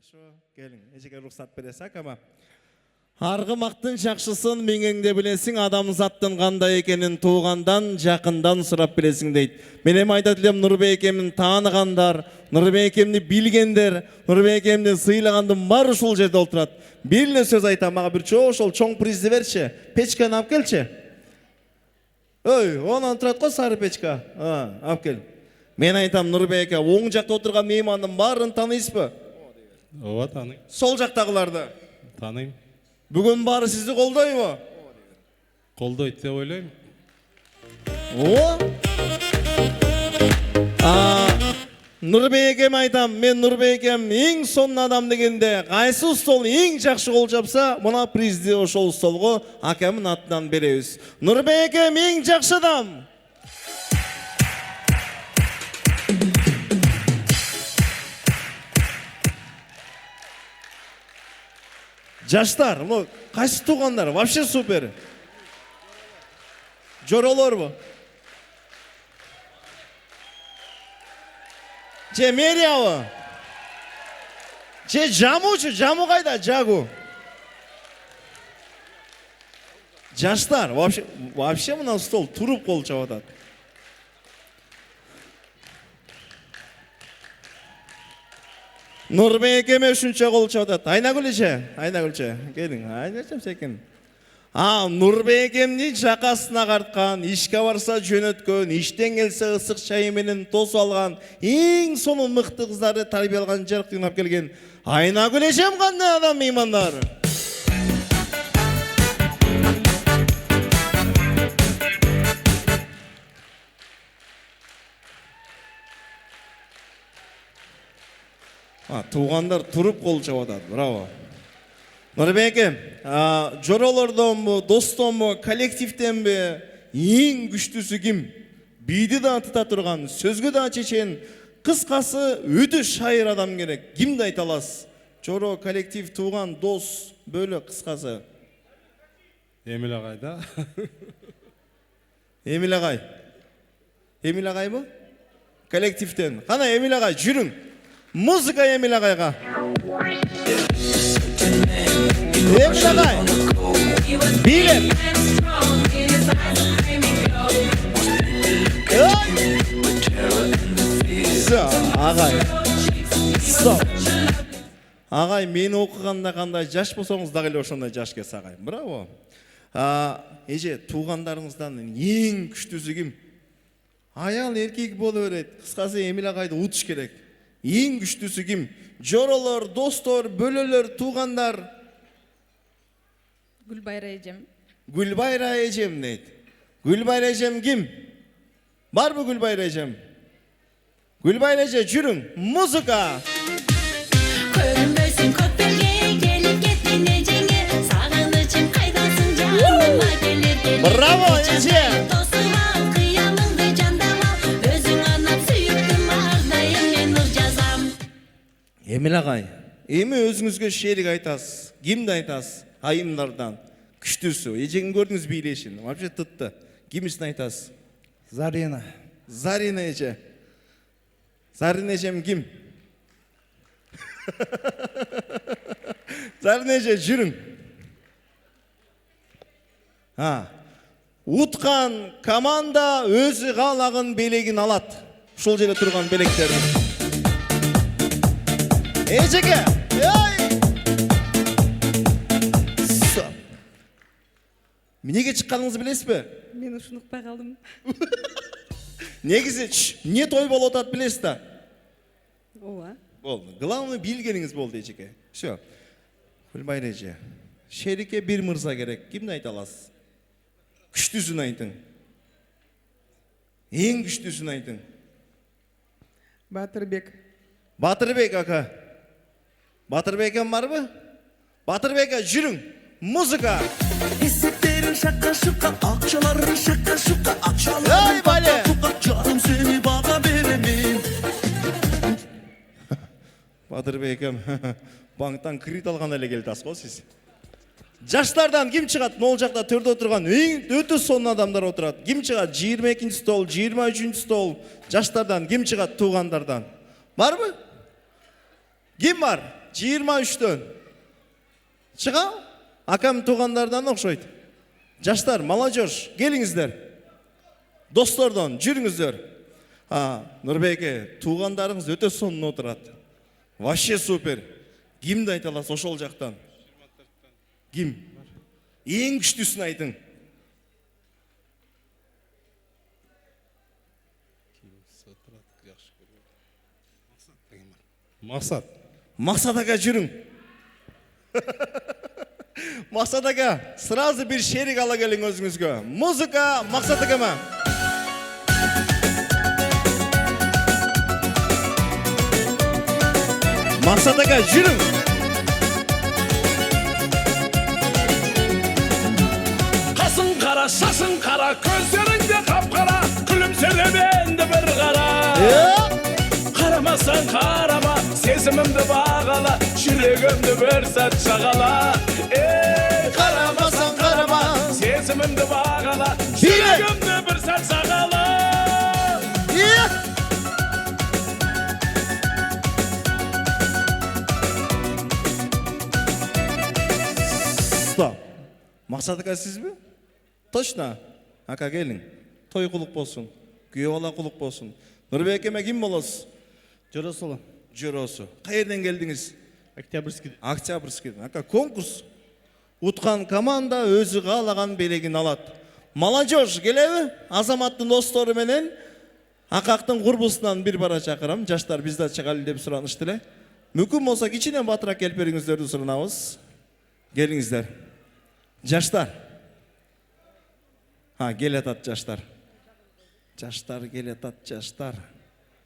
Жақшы, келің. Ежеге рұқсат бересек, ama. Арғымақтың жақшысын меңеңде білесің, адамзаттың қандай екенін туғандан, жақындан сұрап білесің дейді. Менем айтатылым Нұрбекемін танығандар, Нұрбекемді білгендер, Нұрбекемді сыйлағандың бар ұшыл жерде олтырады. Бірлі сөз айтам, маға бір чоң призді берші, печканы ап келші. Ой, онан тұрады қой сары печка. Ап кел. Мен айтам Нұрбеке, оң жақта отырған мейманның барын танайсыз ба? Ова, таныйм. Сол жақтағыларды? Таныйм. Бүгін бары сізді қолдай ма? Қолдайды деп ойлаймын. Нұрбекем айтам, мен Нұрбекем ең сонын адам дегенде, қайсы стол ең жақшы қол жапса, мұна призді ошол столғы акемін атынан береміз. Нұрбекем ең жақшы адам. Жаштар, қайсы туғандар, вообще супер. Жоролор bu. Че Мериява. Че Жамучу, Жаму қайда, Жагу. Жаштар, вообще мына стол тұрып қол жауатады. Нұрбекеме үшінші қол жауатады. Айнагүлше, келің, айнашам секен. Нұрбекемді жақасына қартқан, ішке барса жөнөткөн, іштен келсе ысық шайыменен тосу алған, ең соның мықты қыздары тарбие алған жарық тыңдап келген. Айнагүлешем қандай адам меймандар. Туғандар тұрып қол жауатады, браво. Нұрбекем, жоролордон бу, достон бу, коллективтен бе, ең күштісі кім? Биді да атыта тұрған, сөзгі да чечен, қысқасы өті шайыр адам керек. Кімді айта аласыз? Жоро, коллектив, туған, дос, бөлі қысқасы. Еміл ағай да. Еміл ағай. Еміл ағай бұл? Коллективтен. Қана Еміл ағай, жүрің. Музыка Еміл ағайға. Еміл ағай. Билет. Ағай. Ағай, мені оқығанда қандай жаш болсаңыз дағылы ошондай жаш кес ағай. Браво. Еже, туғандарыңыздан ең күштісі кім? Аял еркек болу береді. Қысқасы Еміл ағайды ұтыш керек. Ең күштісі кім? Жоролор, достор, бөлөлөр, туғандар. Гүлбайра ежем. Гүлбайра ежем дейді. Гүлбайра ежем кім? Бар бұл Гүлбайра ежем? Гүлбайра еже, жүрің, музыка! Көрінбөйсің көкпелге, келіп кеттің ежеңе, сағынышым қайдасың жаныма келер. Браво, еже! Тосыма қиялыңды жандама, өзің анап сүйіктім ардайым мен ұр жазам. Еміл ағай, емі өзіңізге шерік айтасыз, кімді айтасыз? Айымдардан, күштісі, ежегін көрдіңіз бейлешін, вообще тұтты. Кімісін айтасыз? Зарина. Зарина еже. Зарина ежем кім? Зарина еже, жүрің. Утқан команда өзі қалағын белегін алады. Шол жерде тұрған белектерін. Ежеге! Неге шыққаныңызды білесіз бе? Мен ұшынықпай қалдым. Негізі, не той бол отады білесіз да? Оа. Болды. Главный білгеніңіз болды ежеге. Все. Гүлбайра еже. Шерике бір мырза керек. Кімді айта аласыз? Күштісін айтың. Ең күштісін айтың. Батырбек. Батырбек ака. Батырбекем бар бі? Батырбек жүрің. Музыка. Hissetlerin şaka şuka, akçaların şaka şuka, Ey akçaların bale! baka şuka, canım seni bana veremeyim. Батырбекем, банктан кредит алған әлі келді асқо сіз. Жаштардан кім шығады? Нол жақта төрде отырған өте сонын адамдар отырады. Кім шығады? 22 стол, 23 стол. Жаштардан кім шығады? Туғандардан. Бар мı? Кім бар? 23'tөн. Çığa? Akam tuğanlardan okşoydu. Жаштар, молодежь, келиңиздер. Достордон жүрүңүздөр. Нурбеке, туугандарыңыз өтө сонун отурат. Вообще супер. Кимди айта аласыз ошол жактан? Ким? Эң күчтүүсүн айтың. Мақсат. Мақсат ака жүрүң. Мақсат ака, сразу bir шерик ала келиң өзүңүзгө. Музыка Мақсат акама. Мақсат ака жүрүң. Қасың қара, шашың қара, көздеріңде қап-қара, күлімселеме енді бір қара. Қарамасаң қарама, сезімімді бағала, жүрегімді бір сәт шағала. Қарамасаң қарама, сезімімді бағала, жүрегімді бір сәт шағала. Стоп. Мақсат ака сіз бе? Точно. Ака келің. Той құлық болсын. Күйе бала құлық болсын. Нұрбек еме кім боласыз? Жоросулы. Жоросу. Қайерден келдіңіз? Октябрьский. Октябрьский. Ака конкурс. Утқан команда өзі қалаған белегін алады. Молодежь келеби? Азаматтың достары менен Акактың курбусунан bir бара чакырам. Жаштар бизде чыгалы деп сураныштылы. Мүмкүн болса кичине батыраак келип бериңиздерди суранабыз. Келиңиздер. Жаштар. Келатат жаштар. Жаштар келатат жаштар.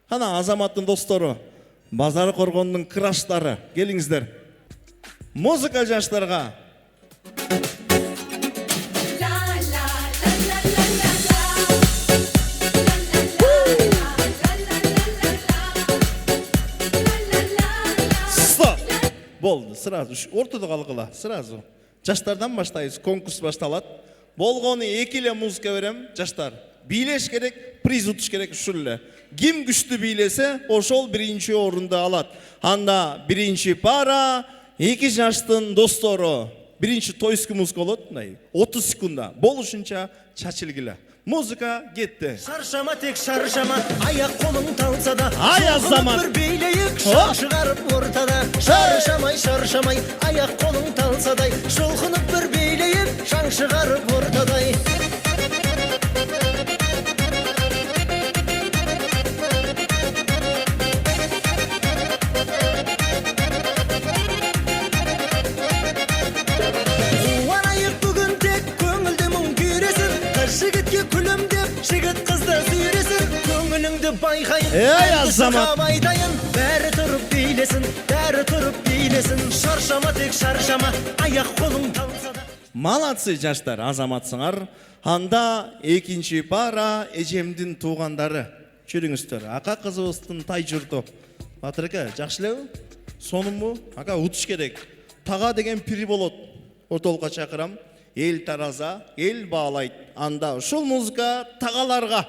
Ана азаматтың достору, базар коргондун краштары. Келиңиздер. Музыка жаштарга. Болды, сразу. Ортада қалғыла, сразу. Жаштардан баштайыз, конкурс башталат. Болгону экиле музыка берем, жаштар. Бийлеш керек, приз утуш керек ушулле. Ким күчтүү бийлесе, ошол биринчи орунду алат. Анда биринчи пара, 2 жаштын достору. Биринчи тойский музыка болот, 30 секунда. Болушунча чачылгыла. Музыка кетти. Шаршама тек шаршама, аяқ қолың талса да, Ай азамат. бір билейік, шар шығарып ортада. Шаршамай, шаршамай, аяқ қолың талсадай, шолқынып бір билейік, шаң шығарып ортадай. Қуанайық бүгін тек көңілді мұң күйресін, қыз жігітке күлімдеп, жігіт қызды сүйресін, көңіліңді байқайын, Ей азамат! айтайын, бәрі тұрып билесін, бәрі тұрып билесін, шаршама тек шаршама, аяқ қолың талса да. Молодцы жаштар, азаматсыңар. Анда экинчи пара эжемдин туугандары. Жүрүңүздөр. Ака кызыбыздын тай журту. Батырка, жакшы элеби? Сонунбу? Ака утуш керек. Тага деген пири болот. Ортолукка чакырам. Эл тараза, эл баалайт. Анда ушул музыка тагаларга.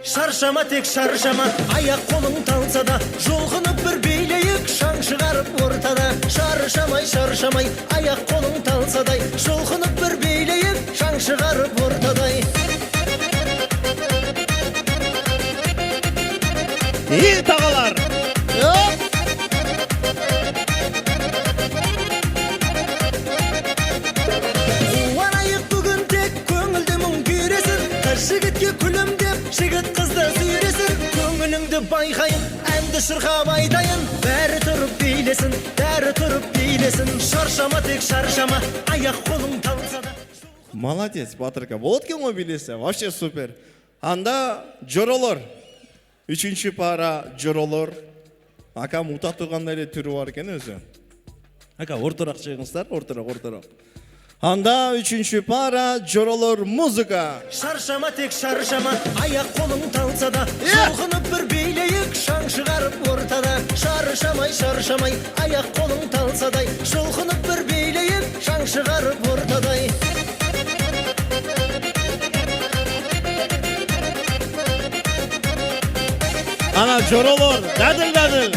Шаршама тек шаршама, аяқ қолың талса да, жолғынып бір билейік, шаң шығарып ортада. Шаршамай, шаршамай, аяқ қолың талсадай, жолғынып бір билейік, шаң шығарып ортадай. Тагалар. Қуанайық бүгін тек көңілді мұң күйресін, қыз жігітке күлімдеп, жігіт қызды сүйресін, көңіліңді байқайын, әнді шырқап айтайын, бәрі тұрып билесін, бәрі тұрып билесін, шаршама тек шаршама, аяқ қолың талса да. Молодец, Батырка. Болот кен го билесе, вообще супер. Анда жоролор. Үчүнчү пара жоролор. Ака мута тургандай эле түрү бар экен өзү. Ака ортороак чыгыңыздар, ортороак. Анда үчүнчү пара жоролор музыка. Шаршама тек шаршама, аяқ қолың талса да, жолғынып бір билейік, шаң шығарып ортада. Шаршамай, шаршамай, аяқ қолың талсадай, жолғынып бір билейік, шаң шығарып ортадай. Ана жоролор, дадыл.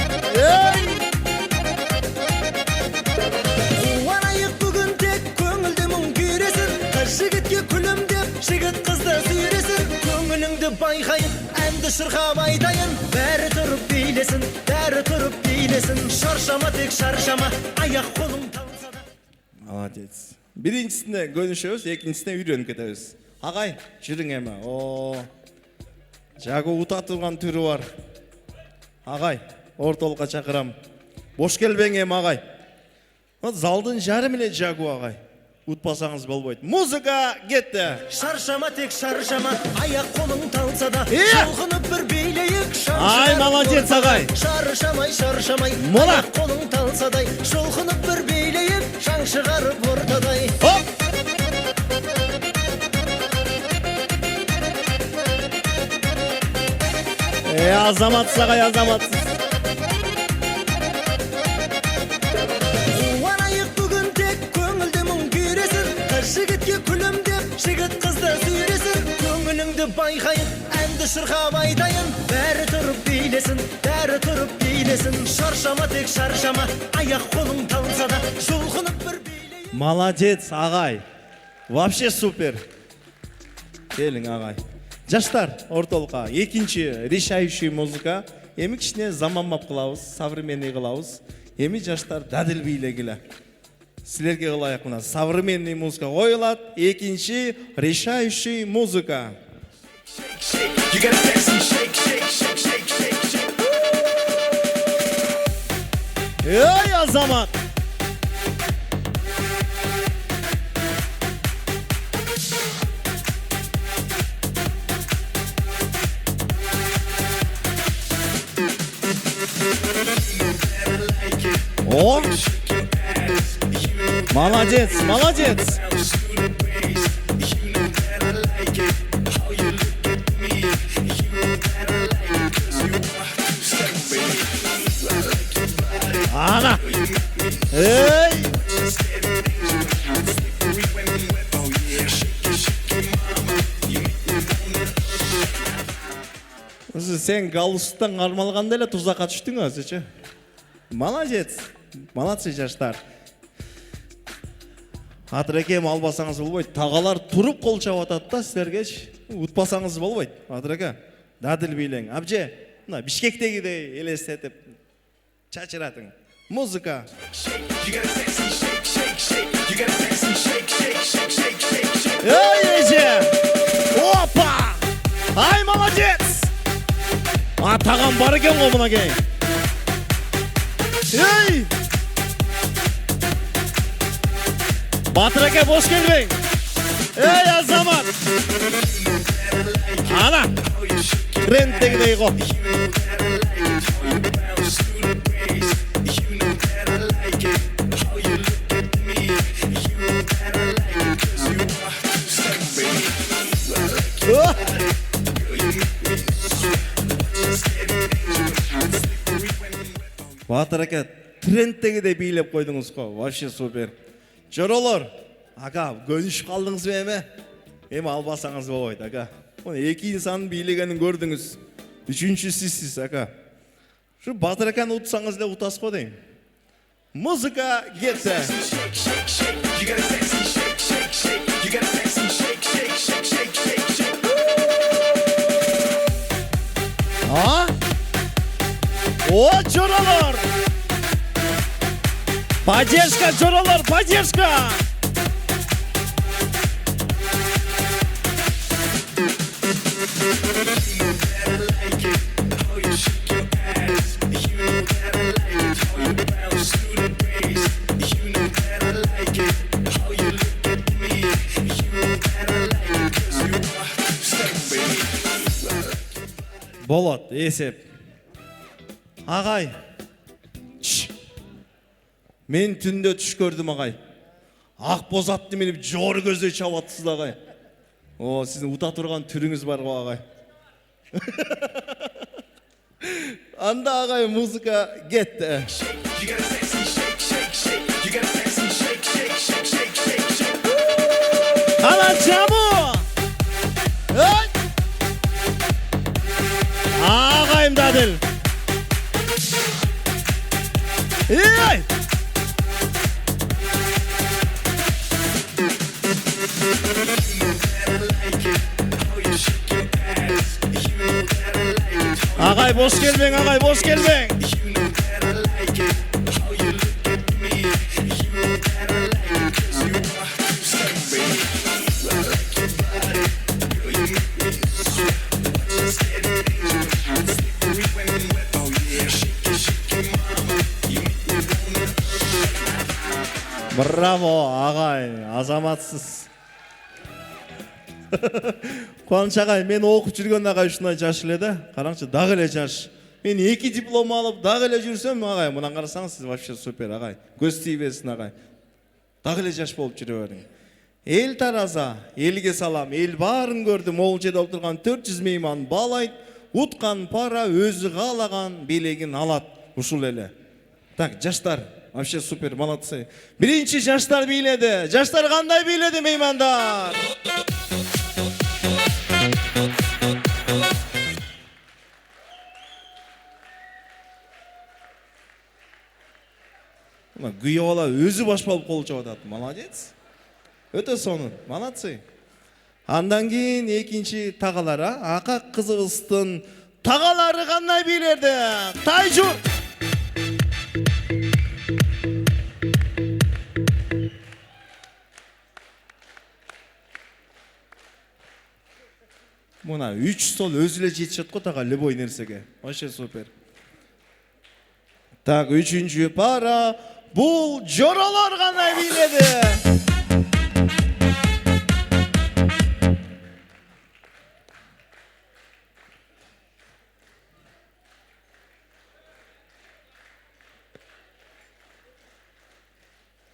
bayqayın, әнді шырқап айтайын. Бәрі тұрып билесін, бәрі тұрып билесін. Шаршама тек шаршама, аяқ қолың талса да. Молодец. Биринчисине көнүшөбүз, экинчисине үйрөнүп кетебиз. Агай, жүрүң эми. Жагу ута турган түрү бар. Агай, ортолукка чакырам. Бош келбең эми агай. Залдын жарым эле жагу агай. Утпасаңыз болбойт. Музыка кетти. Шаршама тек шаршама, аяқ қолың талса да. Шалқынып бір билейік, Ай, молодец агай. Шаршамай, шаршамай, Мола. аяқ қолың талсадай. Шолқынып бір билейік, шаң шығарып ортадай. Хоп! Азаматсыз агай, азаматсыз. Қуанайық бүгін тек көңілді мұң күйресін. Қыз жігітке күлімдеп, жігіт қызды сүйресін. Көңіліңді байқайын, әнді шырқап айтайын. Бәрі тұрып билесін, бәрі тұрып билесін. Шаршама тек шаршама, аяқ қолың талса да. Шолқынып бір билейік. Молодец, агай. Вообще супер. Келиң агай. Жаштар, ортолукка экинчи решающий музыка. Эми кичине заманбап кылабыз, современный кылабыз. Эми жаштар дадил бийлегиле. Силерге кылайык мына современный музыка коюлат. Экинчи решающий музыка. You got a sexy shake, shake, shake, shake, shake, shake. Ey азамат! О! Молодец, молодец! Ана! Эй! Сен галстуктан кармалганда эле тузакка түштүң өзүчү. Молодец. Молодцы жаштар. Атырекем албасаңыз болбойт. Тагалар туруп кол чабып атат да силергечи. Утпасаңыз болбойт. Атырека, дадил бийлең. Абже, мына Бишкектегидей элестетип чачыратың. Музыка. You got a sexy shake, shake, shake. You got a sexy shake, shake, shake, shake, shake, shake. Эй, эже! Опа! Ай, молодец! Атаган бар экен го мына кей. Эй! Батыреке бош келбең. Эй, азамат! Ана! Трендтегидей го. Батыреке трендтегидей бийлеп койдуңуз го. Вообще супер. Жоролор, ака, көнүшүп калдыңыз эми? Эми албасаңыз болбойт, ака. Мына эки инсандын бийлегенин көрдүңүз. Үчүнчүсү сиз, ака. Şu Батырекени утсаңыз эле утасыз го дейм. Музыка кетти. Shake, shake, shake. You got a sexy shake, shake, shake. You got a sexy shake, shake, shake, shake, shake, shake. А? О, жоролор! Поддержка, жоролор, поддержка! Болот, есеп. Агай. Мен түндө түш көрдүм агай. Ак боз атты минип жоор көздөй чабатсыз агай. О, сиздин ута турган түрүңүз бар го агай. Анда агай музыка кетти. You got a sexy shake, shake, shake. You got a sexy shake, shake, shake, shake, shake, shake. Кана чабу! Эй! Агайым дадил. Эй! Ағай, бош келбең, ағай, бош келбең. Браво, ағай, азаматсыз. Қуаныш ағай, мен оқып жүрген ағай шынай жаш еле да. Қараңшы, дағы эле жаш. Мен 2 диплом алып, дағы эле жүрсем, ағай, мынан қарасаңыз, сіз вообще супер, ағай. Көз тийбесин, ағай. Дағы эле жаш болып жүре бериң. Ел тараза, елге салам, ел барын көрдім, ол жерде отырған 400 мейман балайт, утқан пара өзі қалаған белегін алат. Ушул эле. Так, жаштар, вообще супер, молодцы. Биринчи жаштар бийледи. Жаштар кандай бийледи, меймандар? Күйөө бала өзү баш болуп кол чабып атат. Молодец. Өтө сонун. Молодцы. Андан кийин экинчи тагалара, ака кызыбыздын тагалары кандай бийледи? Тайжу. Мына 3 стол өзү эле жетишет го тага любой нерсеге. Вообще супер. Так, 3-чү пара. Бул жоролор кандай бийледи?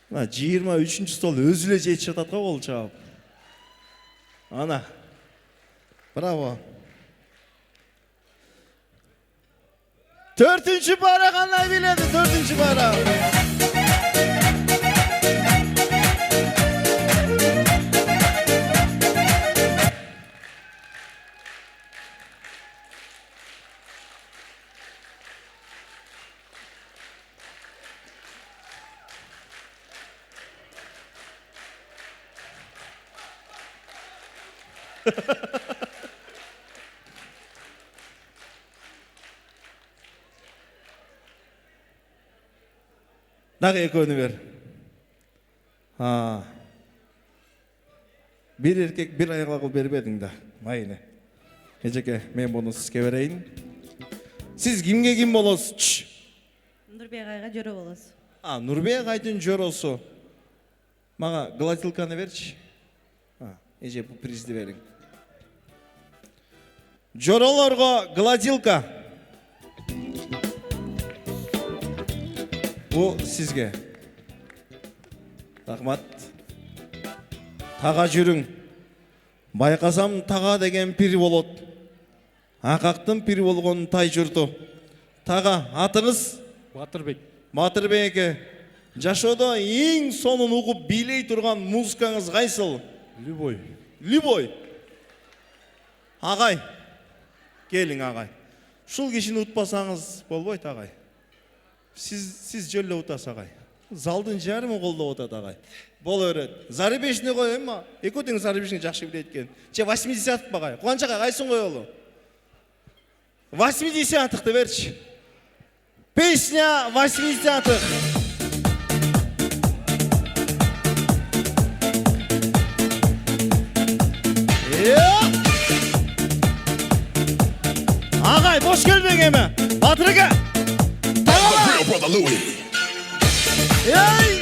Мына 23-чү стол өзү эле жетишет атат го кол чабып. Ана. Браво. 4-чү пара кандай бийледи? 4-чү пара. Дагы экөөнү бер. Бир эркек бир аяла кылып бербедиң да. Майны. Эжеке, мен буну сизге берейин. Сиз кимге ким болосуз? Нурбек айга жөрө болосуз. Нурбек айдын жоросу. Мага гладилканы берчи. Эже бу призди бериң. Жоролорго гладилка. Бу сизге. Рахмат. Тага жүрүң. Байкасам тага деген пир болот. Акактын пир болгон тай журту. Тага атыңыз? Батырбек. Батырбек эке. Жашоодо эң сонун угуп бийлей турган музыкаңыз кайсыл? Любой. Любой. Агай. Келиң агай. Ушул кишини утпасаңыз болбойт агай. Сиз жөллө утасыз агай. Залдын жарымы колдоп атат агай. Боло берет. Зарыбешни коем ма? Экөө тең зарыбешни жакшы билет экен. Же 80-тык агай. Кубанч агай кайсын коелу? 80-тыкты берчи. Песня 80-тык. Агай, бош келбең эми. Батырга. Real brother Louis. Ey!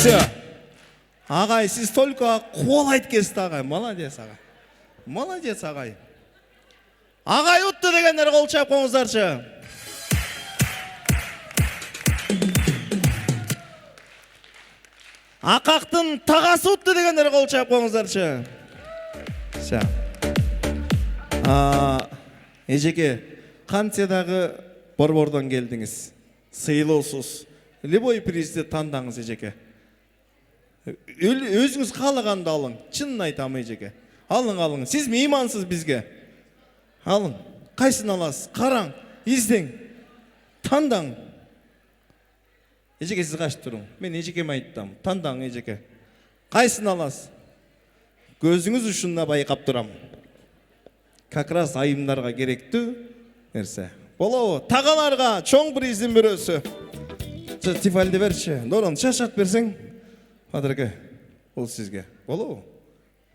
Все. Агай, сиз только кол айткесиз агай. Молодец агай. Молодец агай. Агай утты дегендер кол чап коңуздарчы. Акактын тагасы утты дегендер кол чап коңуздарчы. Все. Эжеке, кантсе дагы борбордон келдиңиз. Сыйлоосуз. Любой призди тандаңыз эжеке. Өзіңіз қалағанды алың. Чынын айтам эжеке. Алың. Сіз меймансыз бізге. Алың. Қайсын аласыз? Қараң, издең. Таңдаң. Эжеке сіз қашып тұрың. Мен эжекеме айттым. Таңдаң эжеке. Қайсын аласыз? Көзіңіз ұшында байқап тұрам. Как раз айымдарға керекті нәрсе. Болау, тағаларға чоң бір изин берөсі. Тифальді берші. Дорон, шашат берсең. Адырке, ол сізге. Болау.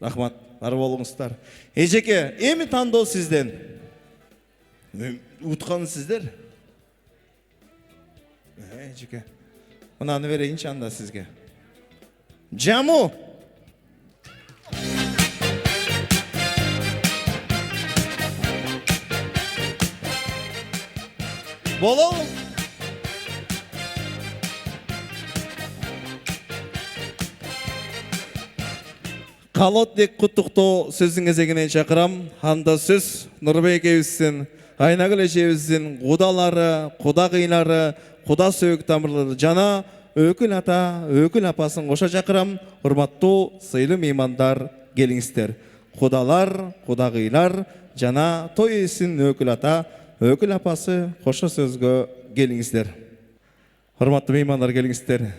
Рахмат, ар болыңыздар. Эжеке, эми тандоо сізден. Утқаны сіздер. Эжеке, мынаны берейінші анда сізге. Жаму. Болау. Қалотдек құттықтоо сөздің кезегіне шақырам. Анда сөз Нұрбек эбиздин, Айнагүл эжебиздин кудалары, кудагыйлары, куда сөөк тамырлары жана өкүл ата, өкүл апасын кошо чакырам. Урматтуу сыйлуу меймандар, келиңиздер. Кудалар, кудагыйлар жана той иесин өкүл ата, өкүл апасы кошо сөзгө келиңиздер. Урматтуу меймандар, келиңиздер.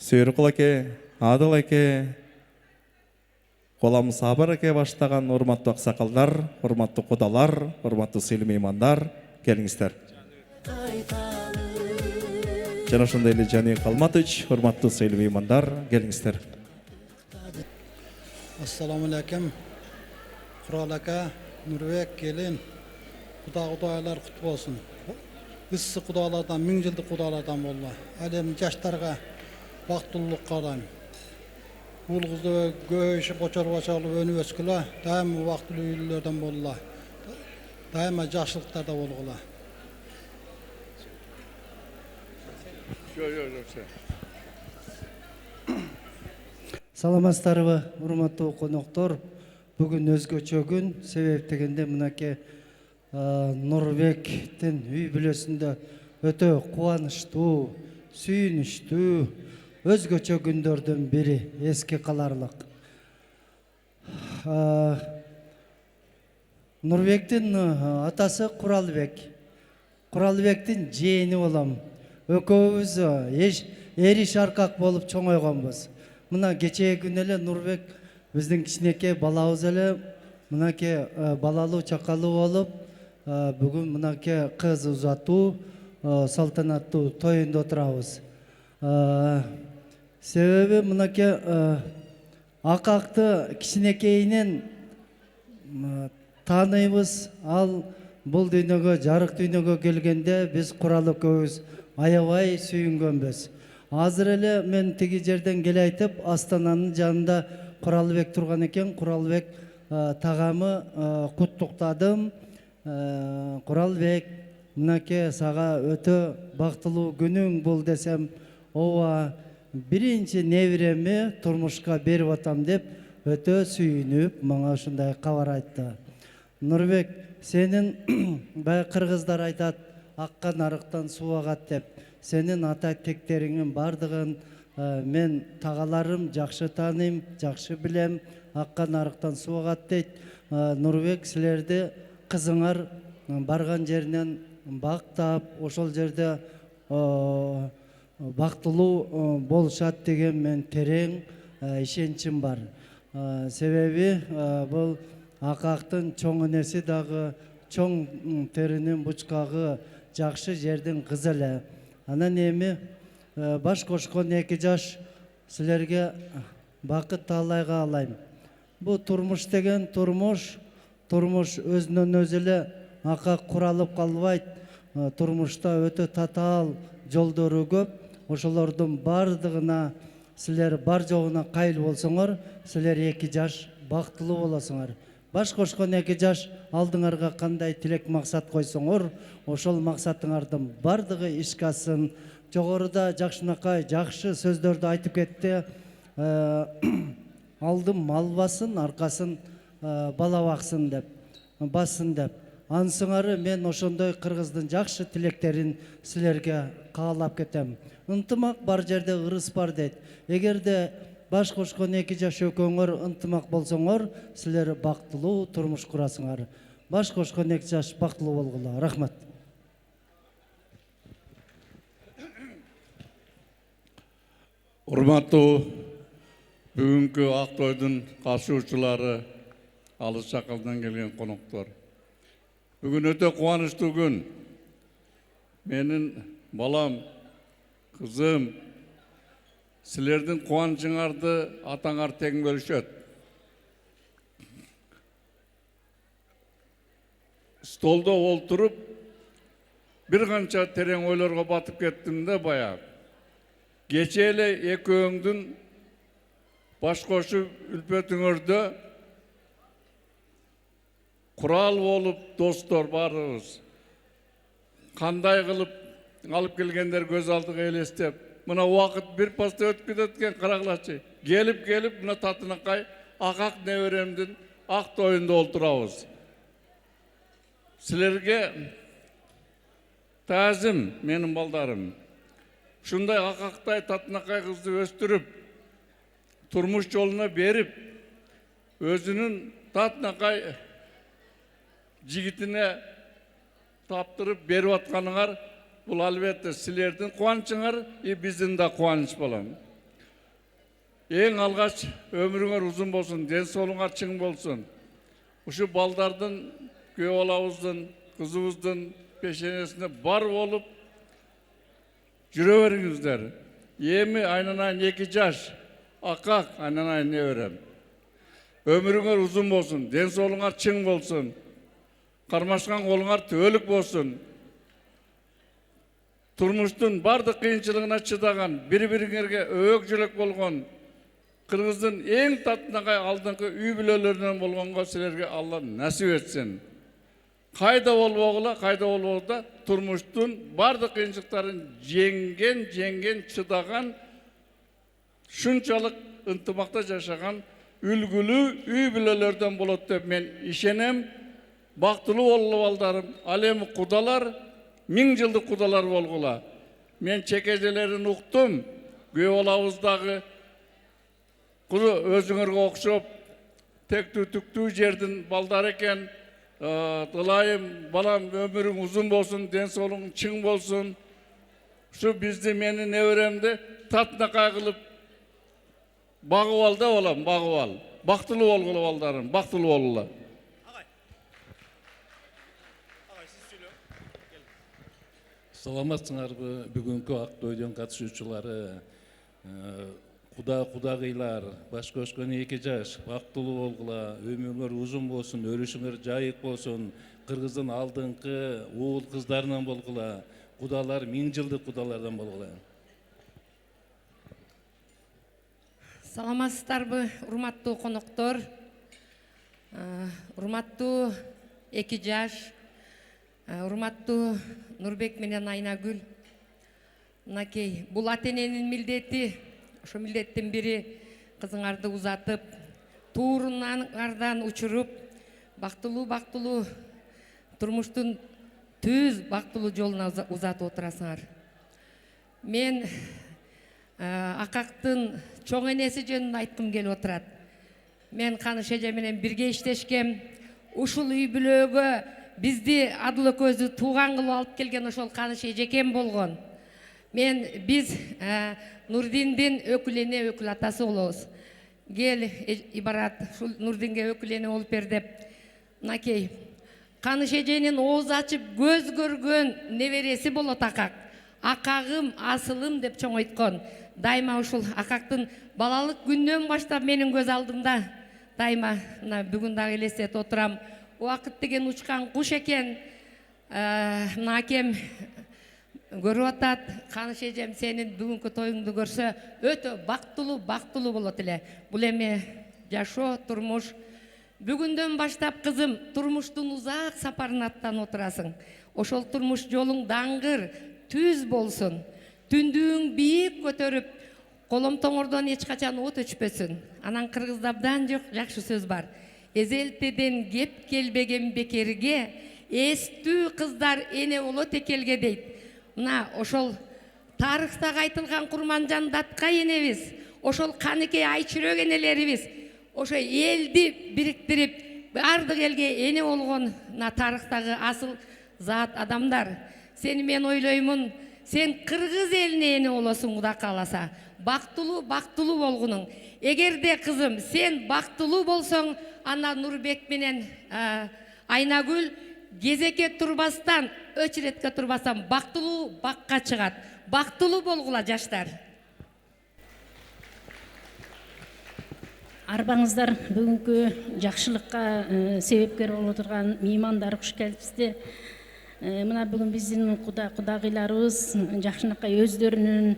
Сүйрүкул аке, Адыл аке, Қоламыз Сабыр аке баштаған урматтуу аксакалдар, урматтуу кудалар, урматтуу сыйлуу меймандар, келиңиздер. Жана ошондой эле Жани Калматович, урматтуу сыйлуу меймандар, келиңиздер. Assalamu alaikum. Qural aka, Nurбек келин, Кудайлар куту болсун. Ыссы кудалардан, 1000 жылдык кудалардан болду. Әлем жаштарга бактылуулук каалайм. Улгузду көйшүп очор-очорлуп өнүп өскүлө, дайыма бактылуу үйлөрдөн болула. Дайыма жакшылыктарда болгула. Саламатсыздарбы, урматтуу коноктор. Бүгүн өзгөчө күн, себеп дегенде мынакей Нурбектин үй бүлөсүндө өтө кубанычтуу, сүйүнүчтүү, өзгөчө күндөрдөн бири, эске каларлык. Нурбектин атасы Куралбек. Куралбектин жээни болом. Экөөбүз эри шаркак болуп чоңойгонбуз. Мына кечээ күн эле Нурбек биздин кичинекей балабыз эле мынакей балалуу чакалуу болуп, бүгүн мынакей кыз узатуу салтанаттуу тоюнда отурабыз. Себеби мынакей акакты кичинекейинен тааныйбыз. Ал бул дүйнөгө, жарык дүйнөгө келгенде биз Курал экөөбүз аябай сүйүнгөнбүз. Азыр эле мен тиги жерден келе айтып, Астананын жанында Куралбек турган экен. Куралбек тагамы куттуктадым. Куралбек, мынакей сага өтө бактылуу күнүң бул десем, ооба, биринчи небиреми турмушка берип атам деп өтө сүйүнүп, мага ушундай кабар айтты. Нурбек, сенин бай кыргыздар айтат, аккан арыктан суу агат деп. Сенин ата тектериңин бардыгын мен тагаларым жакшы тааныйм, жакшы билем. Аккан арыктан суу агат дейт. Нурбек, силерди кызыңар барган жеринен бактап, ошол жерде бактылуу болушат деген мен терең ишеничим бар. Себеби бул акактын чоң энеси дагы чоң теринин бучкагы жакшы жердин кызы эле. Анан эми баш кошкон 2 жаш силерге бакыт таалай каалайм. Бу турмуш деген турмуш өзүнөн өзү эле акак куралып калбайт. Турмушта өтө татаал жолдору көп. Ошолордун бардыгына силер бар жогуна кайыл болсоңор, силер 2 жаш бактылуу болосуңар. Баш кошкон 2 жаш алдыңарга кандай тилек максат койсоңор, ошол максатыңардын бардыгы ишке асын. Жогоруда жакшынакай жакшы сөздөрдү айтып кетти. Алдым мал басын, аркасын бала баксын деп, бассын деп. Ансыңары мен ошондой кыргыздын жакшы тилектерин силерге каалап кетем. Ынтымак бар жерде ырыс бар дейт. Эгерде баш кошкон 2 жаш экөөңөр ынтымак болсоңор, силер бактылуу турмуш курасыңар. Баш кошкон 2 жаш бактылуу болгула. Рахмат. Урматтуу бүгүнкү ак тойдун катышуучулары, алыс жакындан келген коноктор. Бүгүн өтө кубанычтуу күн. Менин балам, кызым, силердин кубанычыңарды атаңар тең бөлүшөт. Столдо олтуруп, бир канча терең ойлорго батып кеттим да баягы. Кече эле экөөңдүн баш кошуп үлпөтүңөрдө курал болуп достор барыбыз. Кандай кылып алып келгендер көз алдыга элестеп, мына убакыт бир паста өтүп кетет экен, карагылачы. Келип мына Татынакай акак неберемдин ак тоюнда олтурабыз. Силерге таазим, менин балдарым. Ушундай акактай Татынакай кызды өстүрүп, турмуш жолуна берип, өзүнүн Татынакай жигитине таптырып берип атканыңар, бул албетте силердин кубанычыңар, биздин да кубаныч болом. Эң алгач өмүрүңөр узун болсун, ден соолугуңар чың болсун. Ушу балдардын, күйөө балабыздын, кызыбыздын пешенесине бар болуп жүрө бериңиздер. Эми айнанайын 2 жаш, акак айнанайын неберем. Өмүрүңөр узун болсун, ден соолугуңар чың болсун. Кармашкан колуңар төөлүк болсун. Турмуштун бардык кыйынчылыгына чыдаган, бири-бириңерге өйөк жүрөк болгон, кыргыздын эң Татынакай алдыңкы үй бүлөлөрүнөн болгонго силерге Алла насип этсин. Кайда болбогула, да турмуштун бардык кыйынчылыктарын жеңген, чыдаган, шунчалык ынтымакта жашаган үлгүлүү үй бүлөлөрдөн болот деп мен ишенем. Бактылуу болгула балдарым. Ал эми кудалар 1000 жылдык кудалар болгула. Мен чекежелерин уктум. Күйөө балабыздагы өзүңөргө окшоп тектүү түктүү жердин балдары экен. Дылайым, балам, өмүрүң узун болсун, ден соолугуң чың болсун. Ушу бизди, менин неберемди Татынакай кылып багып ал да балам, багып ал. Бактылуу болгула балдарым, бактылуу болгула. Саламатсыңарбы бүгүнкү ак тойдун катышуучулары, кудагыйлар, баш кошкон 2 жаш, бактылуу болгула, өмүрүңөр узун болсун, өрүшүңөр жайык болсун, кыргыздын алдыңкы уул кыздарынан болгула, кудалар 1000 жылдык кудалардан болгула. Саламатсыздарбы, урматтуу коноктор, урматтуу 2 жаш, урматтуу Нурбек менен Айнагүл. Мынакей, бул ата-эненин милдети. Ошо милдеттин бири кызыңарды узатып, туурунардан учуруп, бактылуу турмуштун түз бактылуу жолуна узатып отурасыңар. Мен акактын чоң энеси жөнүндө айткым келип отурат. Мен Каныш эже менен бирге иштешкем. Ушул үй бүлөгө бизди Адыл экөөбүздү тууган кылып алып келген ошол Каныш эжекем болгон. Биз Нурдиндин өкүлене өкүл атасы болобуз. Кел ибарат ушул Нурдинге өкүлене болуп бер деп. Мынакей, Каныш эженин ооз ачып көз көргөн небереси болот акак. Акагым, асылым деп чоңойткон. Дайыма ушул акактын балалык күндөн баштап менин көз алдымда. Дайыма бүгүн дагы элестетип отурам. Убакыт деген учкан куш экен. Мына акем көрүп атат. Каныш эжем сенин бүгүнкү тоюңду көрсө өтө бактылуу болот эле. Бул эми жашоо, турмуш. Бүгүндөн баштап кызым турмуштун узак сапарын аттанып отурасың. Ошол турмуш жолуң даңгыр, түз болсун. Түндүгүң бийик көтөрүп, коломтоңордон эч качан от өчпөсүн. Анан кыргызда абдан жакшы сөз бар. Эзелтеден кеп келбеген бекерге эстүү кыздар эне болот экелге дейт. Мына ошол тарыхта айтылган Курманжан Датка энебиз, ошол Каныкей Айчүрөк энелерибиз, ошо элди бириктирип, бардык элге эне болгон тарыхтагы асыл зат адамдар. Сени мен ойлоймун, сен кыргыз элине эне болосуң Кудай кааласа. Бактылуу болгунуң. Эгерде кызым сен бактылуу болсоң, ана Нурбек менен Айнагүл кезекке турбастан, очередке турбастан бактылуу бакка чыгат. Бактылуу болгула жаштар. Арбаңыздар бүгүнкү жакшылыкка себепкер болуп турган меймандар куш келипсиздер. Мына бүгүн биздин кудагыйларыбыз жакшынакай өздөрүнүн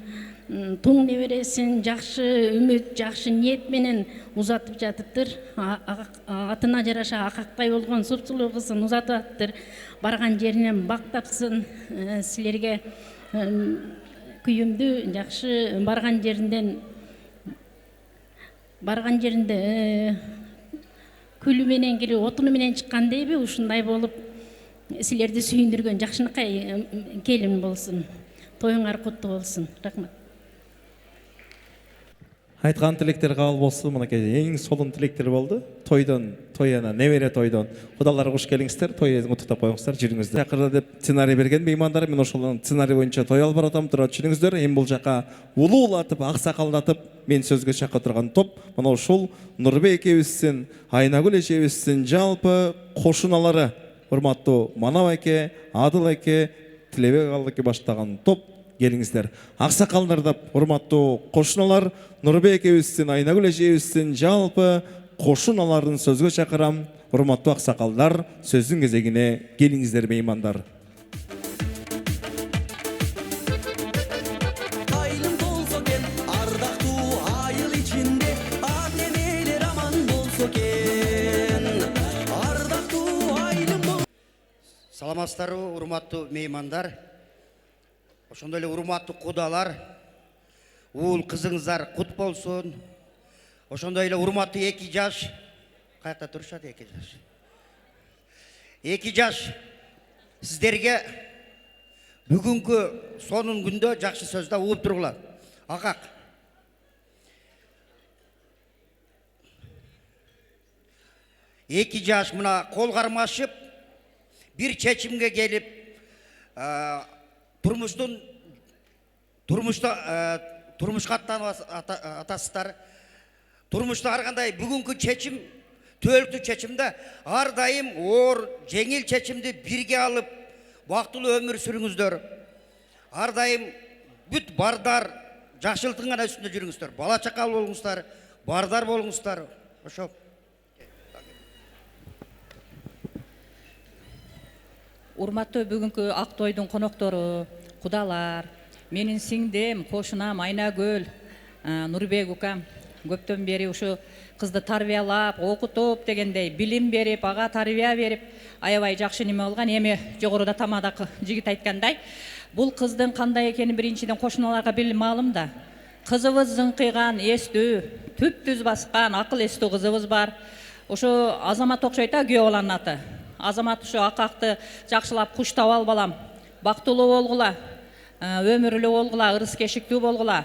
туң небересин жакшы үмүт, жакшы ниет менен узатып жатыптыр. Атына жараша акактай болгон супсулуу кызын узатып атыптыр. Барган жеринен бак тапсын, силерге күйүмдүү жакшы барган жеринде күлү менен кирип, отуну менен чыккан дейби, ушундай болуп силерди сүйүндүргөн жакшынакай келин болсун. Тоюңар куттуу болсун. Рахмат. Айткан тилектер кабыл болсун. Мынакей эң солун тилектер болду. Тойдон, тояна, небере тойдон. Кудалар куш келиңиздер, той куттуктап коюңуздар, жүрүңүздөр. Чакырды деп сценарий берген меймандар, мен ошол сценарий боюнча той алып баратам, тура түшүнүңүздөр. Эми бул жака улуулатып, аксакалдатып, мен сөзгө чакырып турган топ мына ушул Нурбек экебиздин, Айнагүл эжебиздин жалпы кошуналары. Урматтуу Манап эке, Адыл эке, Тилебек Алыке баштаган топ келиңиздер. Аксакалдар деп урматтуу кошуналар, Нурбек экебиздин, Айнагүл эжебиздин жалпы кошуналарын сөзгө чакырам. Урматтуу аксакалдар, сөздүн кезегине келиңиздер меймандар. Айылым болсо кен, ардактуу айыл ичинде, ата-энелер аман болсо кен. Ардактуу айылым бол. Саламатсыздарбы, урматтуу меймандар. Ошондой эле урматтуу кудалар, уул кызыңыздар кут болсун. Ошондой эле урматтуу 2 жаш, каякта турушат 2 жаш. 2 жаш сиздерге бүгүнкү сонун күндө жакшы сөздө угуп тургула. Акак. Эки жаш мына кол кармашып, бир чечимге келип, турмушка атасыздар. Турмушта ар кандай бүгүнкү чечим, түөлүктүү чечимде ар дайым оор, жеңил чечимди бирге алып, бактылуу өмүр сүрүңүздөр. Ар дайым бүт бардар, жакшылыктын гана үстүндө жүрүңүздөр. Бала чакал болуңуздар, бардар болуңуздар. Ошо. Урматтуу бүгүнкү ак тойдун коноктору, кудалар, менин сиңдем, кошунам Айнагүл, Нурбек укам көптөн бери ушу кызды тарбиялап, окутуп дегендей, билим берип, ага тарбия берип, аябай жакшы неме болгон. Эми жогоруда тамадагы жигит айткандай, бул кыздын кандай экенин биринчиден кошуналарга билим алым да. Кызыбыз зыңкыйган, эстүү, түп-түз баскан, акыл эстүү кызыбыз бар. Ошо Азамат окшойт да күйөө баланын аты. Азамат ушу акакты жакшылап куштап ал балам. Бактылуу болгула, өмүрлүү болгула, ырыс кешиктүү болгула.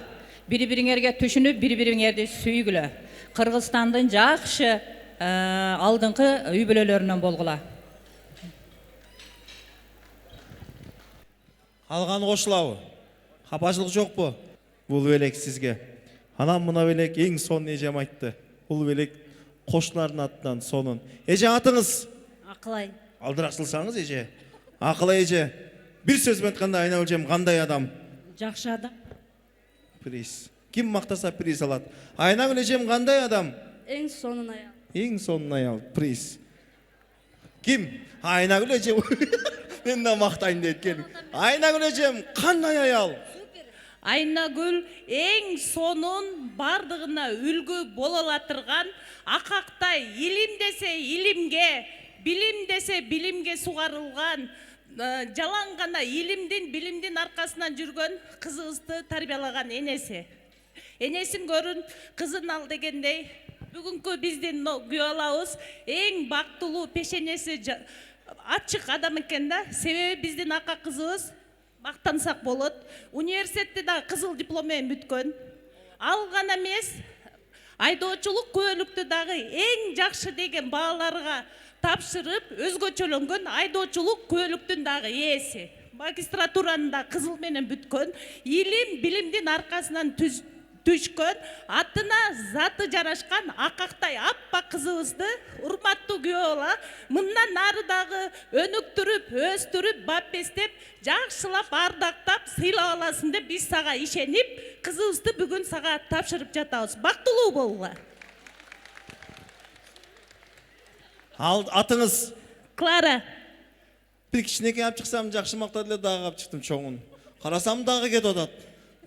Бири-бириңерге түшүнүп, бири-бириңерди сүйгүлө. Кыргызстандын жакшы алдыңкы үй бүлөлөрүнөн болгула. Алган кошулабы? Капачылык жокпу? Бул белек сизге. Анан мына белек эң сонун эжем айтты. Бул белек кошунардын атынан сонун. Эже атыңыз? Акылай. Алдыракчылсаңыз эже. Акылай эже. Бир сөз менен айтканда Айнагүл эжем кандай адам? Жакшы адам. Приз. Ким мактаса приз алат. Айнагүл эжем кандай адам? Эң сонун аял. Эң сонун аял. Приз. Ким? Айнагүл эжем. Мен да мактайын дейт келин. Айнагүл эжем кандай аял? Айнагүл эң сонун, бардыгына үлгү боло алатырган, акактай илим десе илимге, билим десе билимге сугарылган, жалаң гана илимдин, билимдин аркасынан жүргөн кызыбызды тарбиялаган энеси. Энесин көрүн, кызын ал дегендей, бүгүнкү биздин күйөө балабыз эң бактылуу пешенеси açık adam eкен да. Себеби биздин ака кызыбыз мактансак болот. Университетте да кызыл диплом менен бүткөн. Ал гана эмес, айдоочулук күбөлүктү дагы эң жакшы деген бааларга тапшырып, өзгөчөлөнгөн айдоочулук күбөлүктүн дагы ээси. Магистратураны да кызыл менен бүткөн. Илим, билимдин аркасынан түшкөн, атына заты жарашкан акактай аппак кызыбызды урматтуу күйөөла мындан ары дагы өнүктүрүп, өстүрүп, бап бестеп, жакшылап, ардактап, сыйлап аласың деп биз сага ишенип, кызыбызды бүгүн сага тапшырып жатабыз. Бактылуу болгула. Ал атыңыз? Клара. Bir kişineki yap çıksam jakşı maqtadı dağı yap çıktım çoğun. Karasam dağı ketip atат.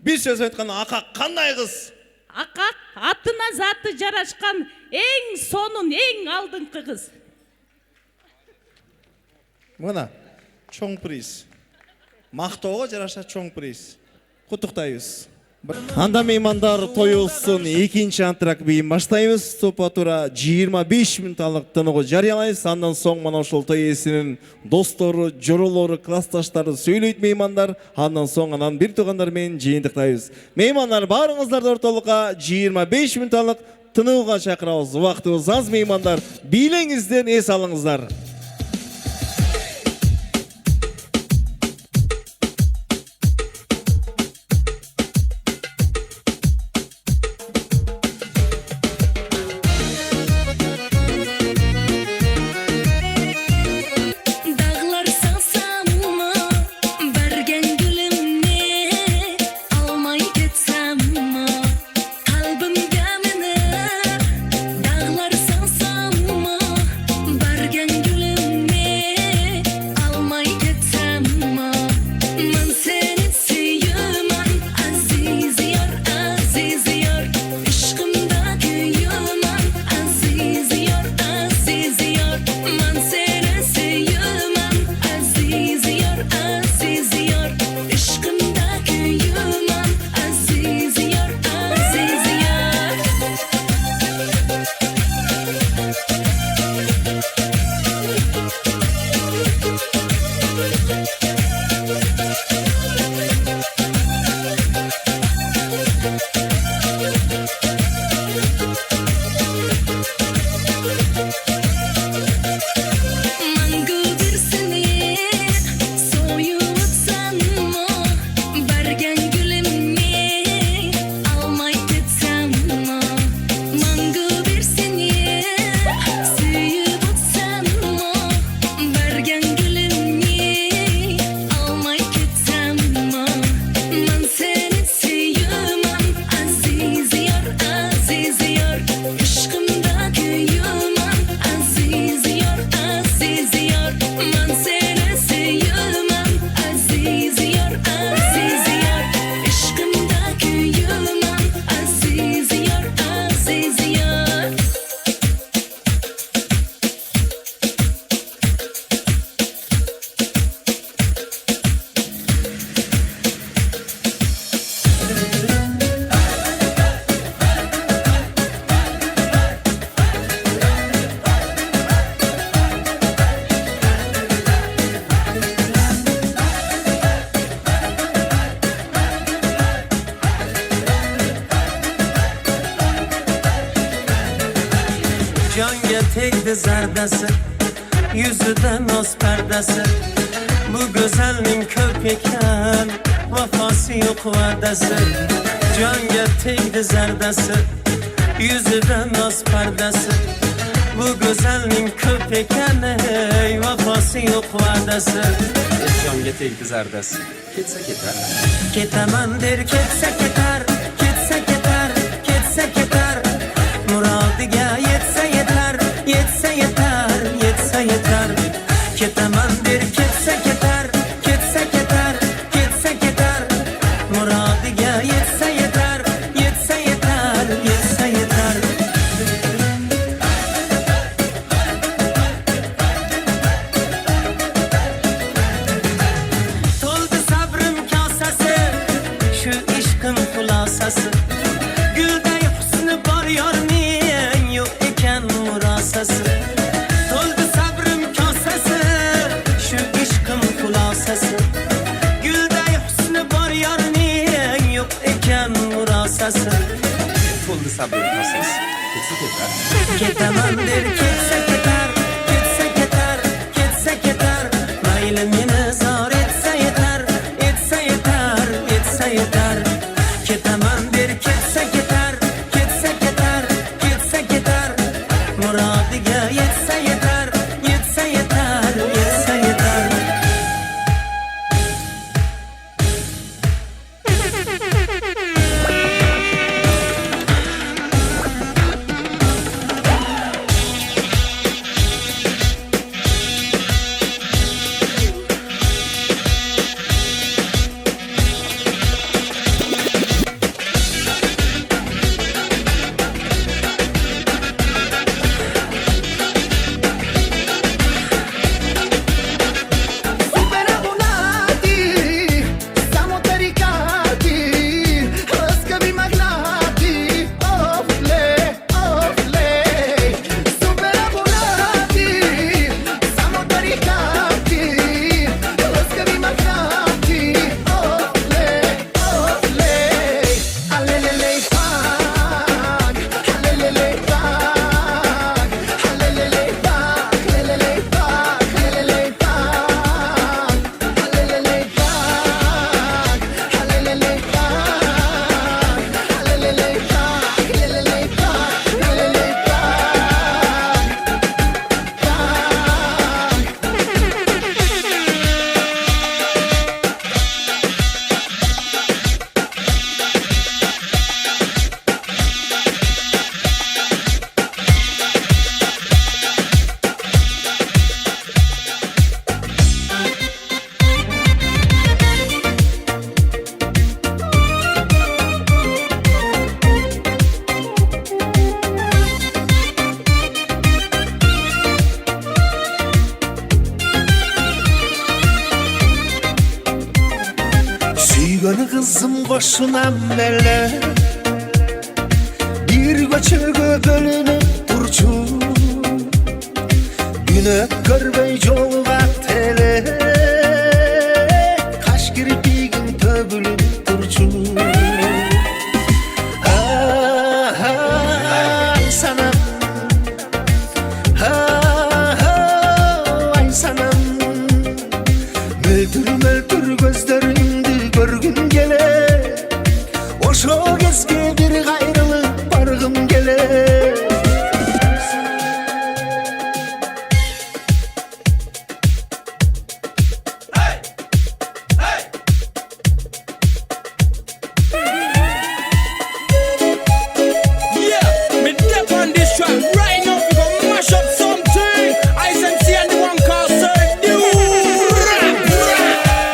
Bir söz aytkан akak kандай kız? Акак атына заты жарашкан эң сонун, эң алдыңкы кыз. Мына чоң приз. Мактоого жараша чоң приз. Куттуктайбыз. Анда меймандар тоюлсын, экинчи антрак бийим баштайбыз. Топа тура 25 мүнөттүк тыныгы жарыялайбыз. Андан соң мына ошол той ээсинин достору, жоролору, классташтары сүйлөйт меймандар. Андан соң анан бир туугандар менен жыйынтыктайбыз. Меймандар баарыңыздарды ортолукка 25 мүнөттүк тыныгыга чакырабыз. Убактыбыз аз меймандар. Бийлеңизден эс алыңыздар. Tekdi zardası, yüzüden az perdesi. Bu güzelliğin köpeken, vefası yok vadesi. Can getirdi zardası, yüzüden az perdesi. Bu güzelliğin köpeken, vefası yok vadesi. Can getirdi zardası, ketse keter. Ketemendir, ketse keter, ketse keter, ketse keter. Muradiga yetse yeter. Yetse yeter, yetse yeter. Ketemendir, ketse keter, ketse keter, ketse keter. Muradiga yetse yeter, yetse yeter, yetse yeter. Toldu sabrım kasası, şu işkın kulasası. Gülde husnu var yarmiyen yok iken murasası. Toldu sabrım kasası, hulasası Gülday husnu var yarın yok eken murasası Oldu sabır nasıl? Keteman der ketse keter Ketse keter Ketse keter Maylı meni zor etse yeter Etse yeter Etse yeter Keteman der ketse keter Ketse keter Ketse keter Muradiga yetse yeter Yetse yeter Yetse yeter Süygönü kızım koşuna mele Bir göçöge bölünüp durçu Güne görmey yolga tele Kaş kirpigin töbülüp durçu Ay sanam Ay sanam Möltür möltür gözlerimdi görgün gele Oşo gezge bir gayrılık bargım gele Yeah, me dip on this track right now. We gon' mash up something. Ice MC and the one called Sir Dude. Rap, rap.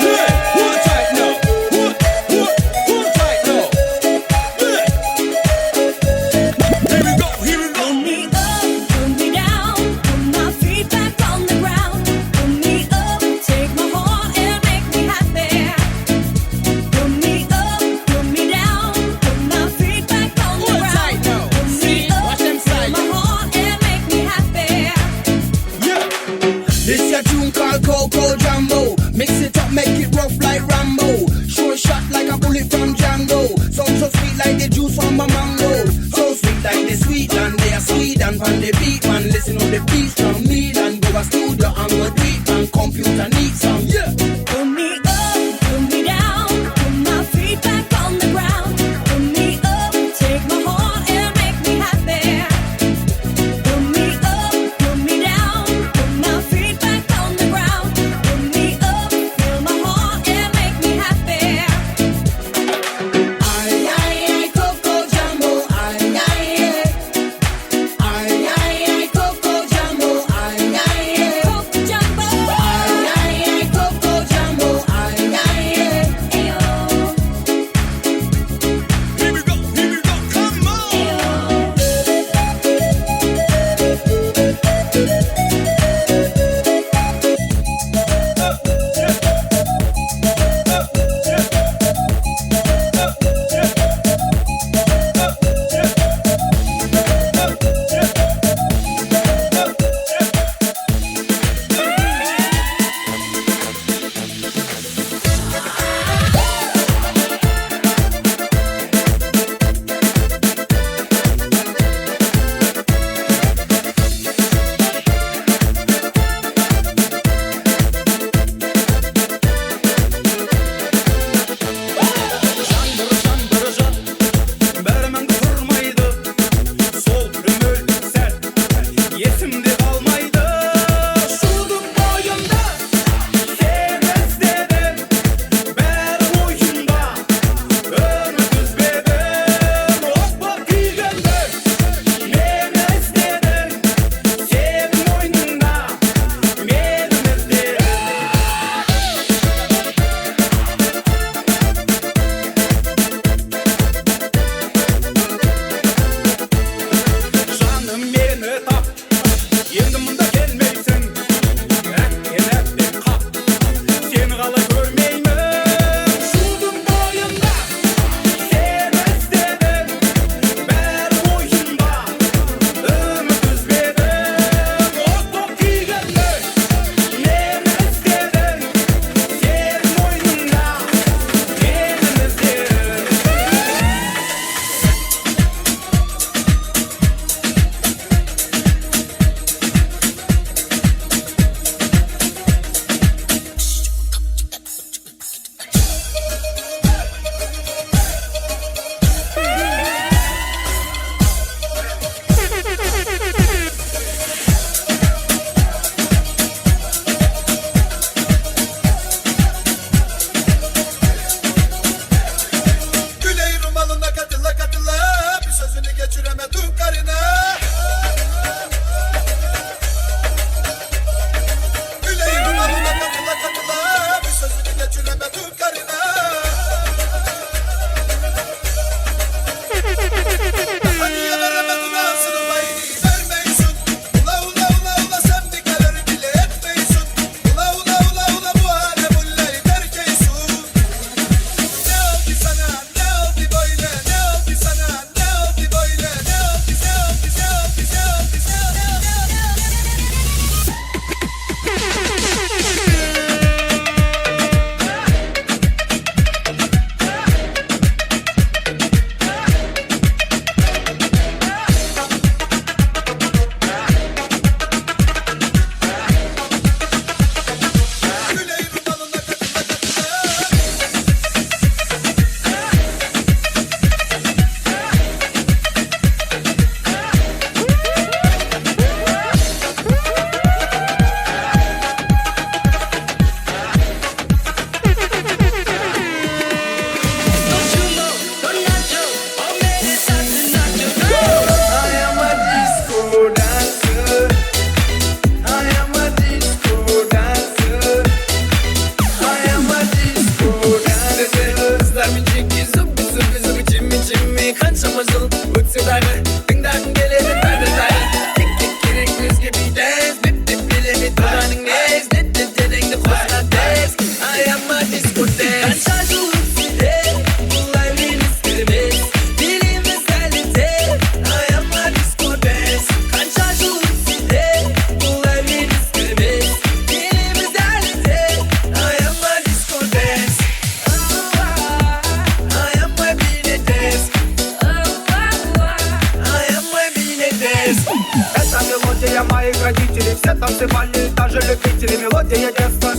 засыпали даже любители мелодия детства.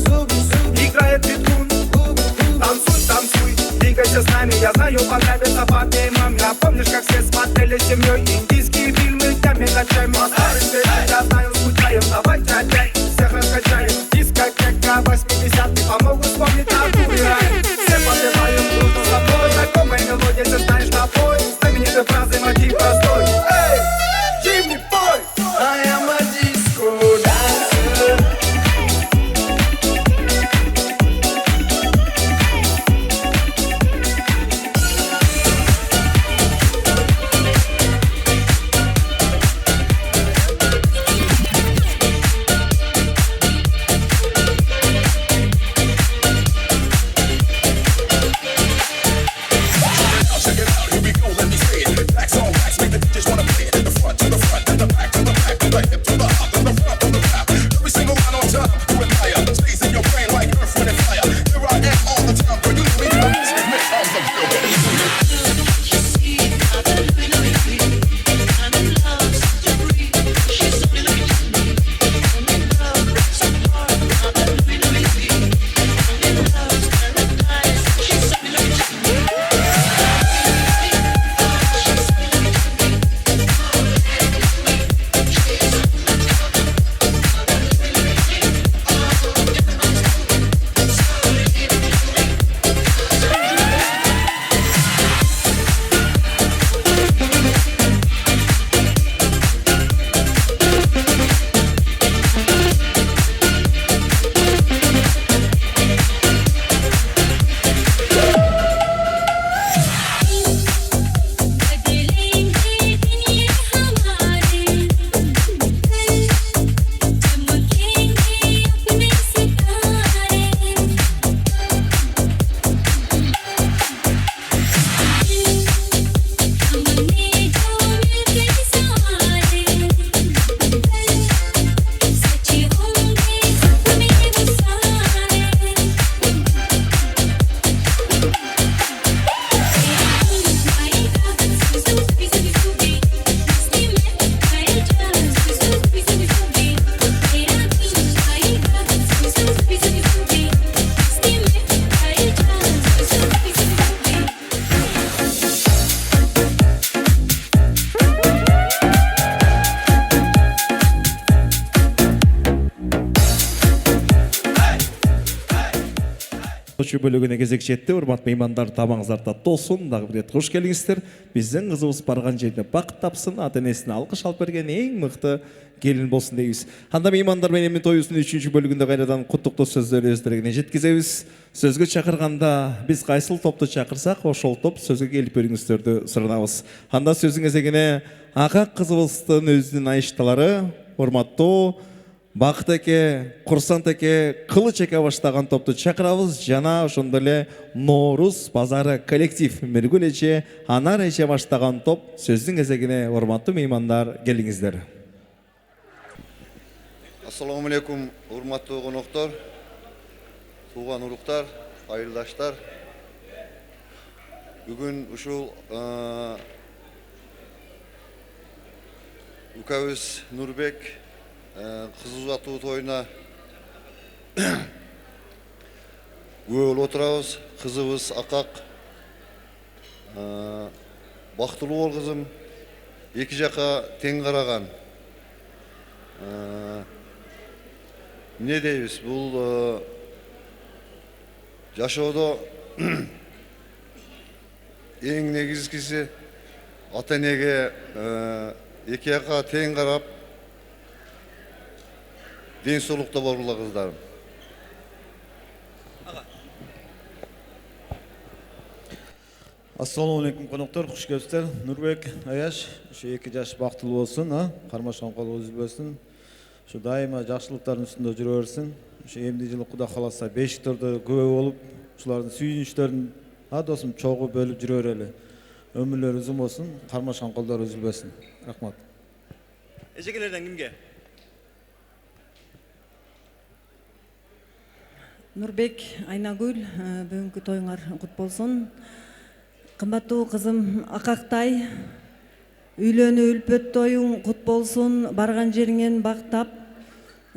Играет битун, танцуй, танцуй, двигайся с нами. Я знаю, понравится папе и маме. А помнишь, как все смотрели с семьей индийские фильмы днями, ночами? По старым песням, я знаю, скучаем. Давайте опять всех раскачаем. Дискотека 80-х помогут вспомнить натуры рай. Все подпеваем дружно с тобой. Знакомая мелодия, ты знаешь напой. Знаменитые фразы, мотив простой. Эй, Джимми, пой! I am a disco dancer. бөлігіне кезек жетті. Урматтуу меймандар, тамаңыздар таттуу болсун. Дагы бир рет кош келиңиздер. Биздин кызыбыз барган жерде бакыт тапсын, ата-энесине алкыш алып берген эң мыкты келин болсун дейбиз. Анда меймандар менен эми тоюбуздун 3-чү бөлүгүндө кайрадан куттуктоо сөздөрү өздөрүнө жеткизебиз. Сөзгө чакырганда биз кайсыл топту чакырсак, ошол топ сөзгө келип бериңиздерди суранабыз. Анда сөзүн кезегине Акак кызыбыздын өзүнүн айышталары, урматтуу Бакыт эке, Курсант эке, Кылыч эке баштаган топту чакырабыз. Жана ошондой эле Ноорус базары коллектив Миргүл эже, Анар эже баштаган топ сөздүн кезегине урматтуу меймандар келиңиздер. Ассаламу алейкум, урматтуу коноктор, тууган уруктар, айылдаштар. Бүгүн ушул укабыз Нурбек кыз узатуу тоюна күбө болуп отурабыз. Кызыбыз Акак, бактылуу бол кызым, эки жака тең караган. Не дейбиз, бул жашоодо эң негизгиси ата-энеге эки жака тең карап, ден соолукта болгула кыздарым. Ассаламу алейкум коноктор, куш келипсиздер. Нурбек, Аяш, ушу 2 жаш бактылуу болсун, кармашкан кол үзүлбөсүн. Ушу дайыма жакшылыктардын үстүндө жүрө берсин. Ушу эмди жылы Кудай кааласа бешиктерде күбө болуп, ушулардын сүйүнүчтөрүн досум чогуу бөлүп жүрө берели. Өмүрлөрү узун болсун, кармашкан колдор үзүлбөсүн. Рахмат. Эжекелерден кимге? Нурбек, Айнагүл, бүгүнкү тоюңар кут болсун. Кымбаттуу кызым Акактай, үйлөнүү үлпөт тоюң кут болсун. Барган жериңен бактап,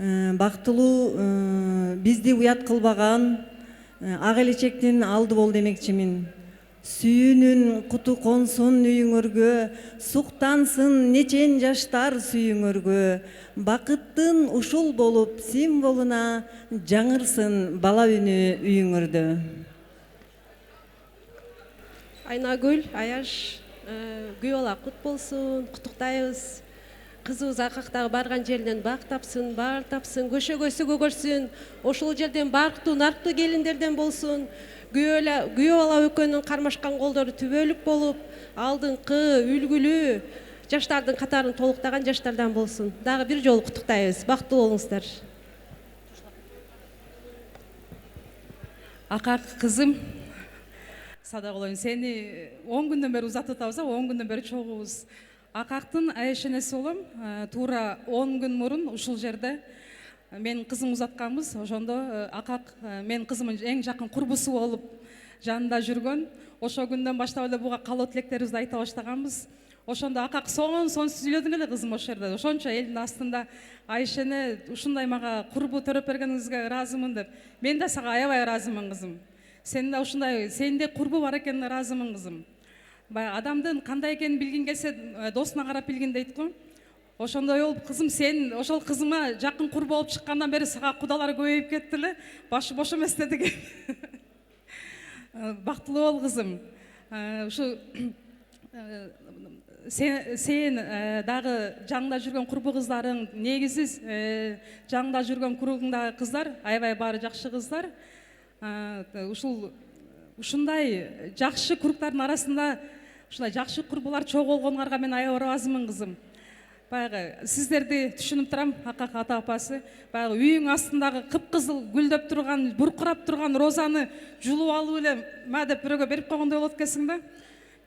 бактылуу бизди уят кылбаган ак элечектин алды бол демекчимин. Сүйүүнүн куту консун үйүңөргө, суктансын нечен жаштар сүйүңөргө, бакыттын ушул болуп символуна жаңырсын бала үнү үйүңөрдө. Айнагүл, Аяш, күйөө бала кут болсун, куттуктайбыз. Кызыбыз акактагы барган жерден бак тапсын, баар тапсын, көшөгөсү көгөрсүн, ошол жерден барктуу, нарктуу келиндерден болсун. Күйөө бала экөөнүн кармашкан колдору түбөлүк болуп, алдыңкы үлгүлүү жаштардын катарын толуктаган жаштардан болсун. Дагы бир жолу куттуктайбыз. Бактылуу болуңуздар. Акак кызым, садак болоюн, сени 10 күндөн бери узатып атабыз, 10 күндөн бери чогубуз. Акактын айшенеси болом. Туура 10 күн мурун ушул жерде мен кызым узатканбыз. Ошондо акак мен кызымдын эң жакын курбусу болуп жанында жүргөн. Ошол күндөн баштап эле буга каалоо тилектерибизди айта баштаганбыз. Ошондо акак соң сүйлөдүң эле кызым ошол жерде. Ошончо элдин астында Айшене ушундай мага курбу төрөп бергениңизге ыраазымын деп. Мен да сага аябай ыраазымын кызым. Сен да ушундай, сенде курбу бар экенине ыраазымын кызым. Адамдын кандай экенин билгин келсе, досуна карап билгин дейт го. Ошондой болуп, кызым, сен ошол кызыма жакын курбу болуп чыккандан бери сага кудалар көбөйүп кетти эле. Башы бош эмес дедик. Бактылуу бол кызым. Ушу сен дагы жаңда жүргөн курбу кыздарың, негизсиз жаңда жүргөн куругуңдагы кыздар аябай баары жакшы кыздар. Ушундай жакшы куруктардын арасында ушундай жакшы курбулар чогуу болгонуңарга мен аябай ыраазымын кызым. Баягы сиздерди түшүнүп турам, акак ата апасы. Баягы үйүң астындагы кыпкызыл гүлдөп турган, буркурап турган розаны жулуп алып эле ма деп бирөөгө берип койгондой болот экенсиң да.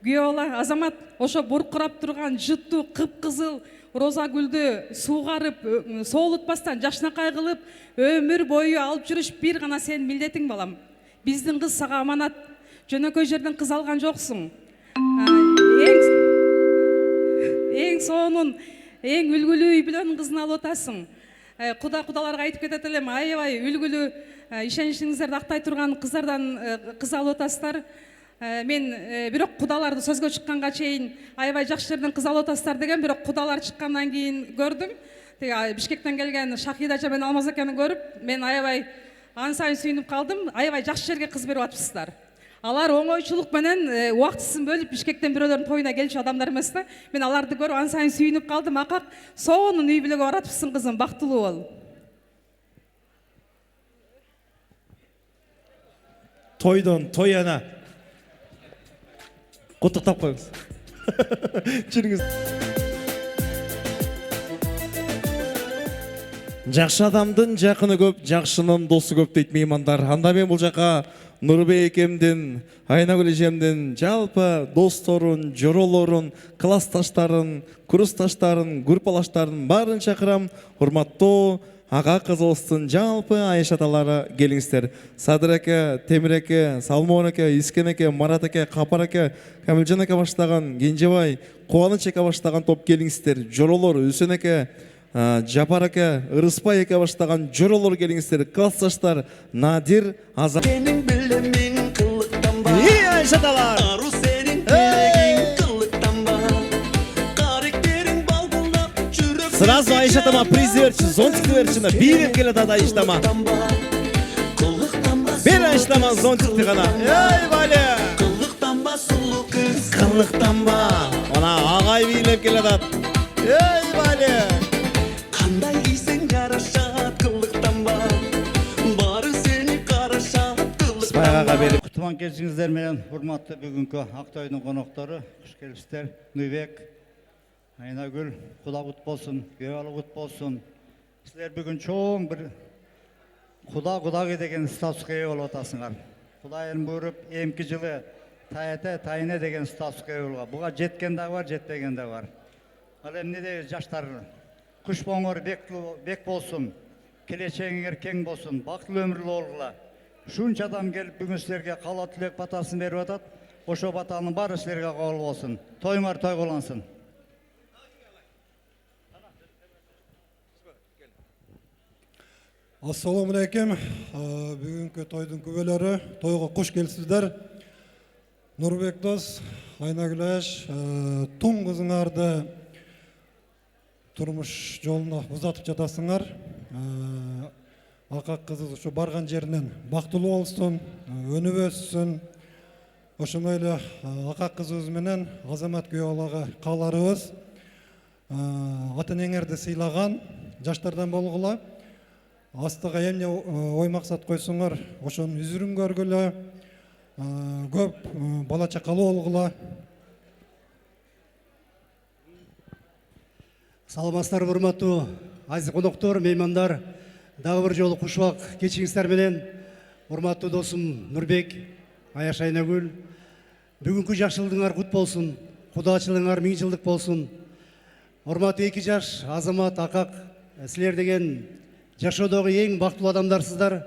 Күйөө бала Азамат ошо буркурап турган жыттуу кыпкызыл роза гүлдү суугарып, соолутпастан жашнакай кылып, өмүр бою алып жүрүш бир гана сенин милдетиң балам. Биздин кыз сага аманат. Жөнөкөй жерден кыз алган жоксуң. Эң сонун, эң үлгүлүү үй бүлөнүн кызын алып атасың. Кудаларга айтып кетет элем, аябай үлгүлүү, ишеничиңиздерди актай турган кыздардан кыз алып атасыздар. Мен бирок кудаларды сөзгө чыкканга чейин аябай жакшы жерден кыз алып атасыздар деген, бирок кудалар чыккандан кийин көрдүм. Бишкектен келген Шахида жа мен Алмаз экени көрүп, мен аябай ан сайын сүйүнүп калдым. Аябай жакшы жерге кыз берип атыпсыздар. Алар оңойчулук менен убактысын бөлүп Бишкектен бирөөлөрдүн тоюна келчү адамдар эмес да. Мен аларды көрүп ан сайын сүйүнүп калдым. Акак сонун үй бүлөгө баратыпсың кызым, бактылуу бол. Тойдон той ана. Куттуктап коюңуз. Жүрүңүз. Жакшы адамдын жакыны көп, жакшынын досу көп дейт меймандар. Анда мен бул жака Нурбек экемдин, Айнагүл эжемдин жалпы досторун, жоролорун, классташтарын, курсташтарын, группалаштарын баарын чакырам. Урматтуу ага кызыбыздын жалпы Айш аталары келиңиздер. Садыр эке, Темир эке, Салмон эке, Искен эке, Марат эке, Капар эке, Камилжан эке баштаган, Кенжебай, Кубаныч эке баштаган топ келиңиздер. Жоролор Үсен эке, Жапар эке, Ырыспай эке баштаган жоролор келиңиздер. Классташтар Надир, Аза. Айш аталар. Сразу Айш атама приз берчи, зонтик берчи, бирим келет ада Айш атама. Бер Айш атама зонтикти гана. Эй, Валя! Кылыктанба. Мына агай бийлеп келет ат. Эй, Валя! Кандай кийсең жарашат, кылыктанба. Бары сени карашат, кылыктанба. Кутман келишиңиздер менен урматтуу бүгүнкү Актойдун коноктору, куш келипсиздер. Нурбек, Айнагүл, куда кут болсун, күйөө кут болсун. Силер бүгүн чоң бир кудаги деген статуска ээ болуп атасыңар. Кудайым буйруп, эмки жылы тайыне деген статуска ээ болгон. Буга жеткен да бар, жетпеген да бар. Ал эмне жаштар, куш боңор бек болсун, келечегиңер кең болсун, бактылуу өмүрлүү болгула. Шунча адам келип бүгүн силерге каалоо тилек батасын берип атат. Ошо батанын баары силерге кабыл болсун. Тоюңар той кылынсын. Assalamu alaikum. Бүгүнкү тойдун күбөлөрү, тойго куш келипсиздер. Нурбек дос, Айнагүл аш, тун кызыңарды турмуш жолуна узатып жатасыңар. Акак кызы ушу барган жеринен бактылуу болсун, өнүп өссүн. Ошондой эле акак кызыбыз менен Азамат күйөөлага кааларыбыз. Ата энеңерди сыйлаган жаштардан болгула. Астыга эмне ой максат койсоңор, ошонун үзүрүн көргүлө, көп бала чакалуу болгула. Саламатсыздар урматтуу азиз коноктор, меймандар. Дагы бир жолу кушубак кечиңиздер менен урматтуу досум Нурбек, Аяш Айнагүл. Бүгүнкү жакшылыгыңар кут болсун, кудачылыгыңар 1000 жылдык болсун. Урматтуу 2 жаш Азамат, Акак, силер деген жашоодогу эң бактылуу адамдарсыздар.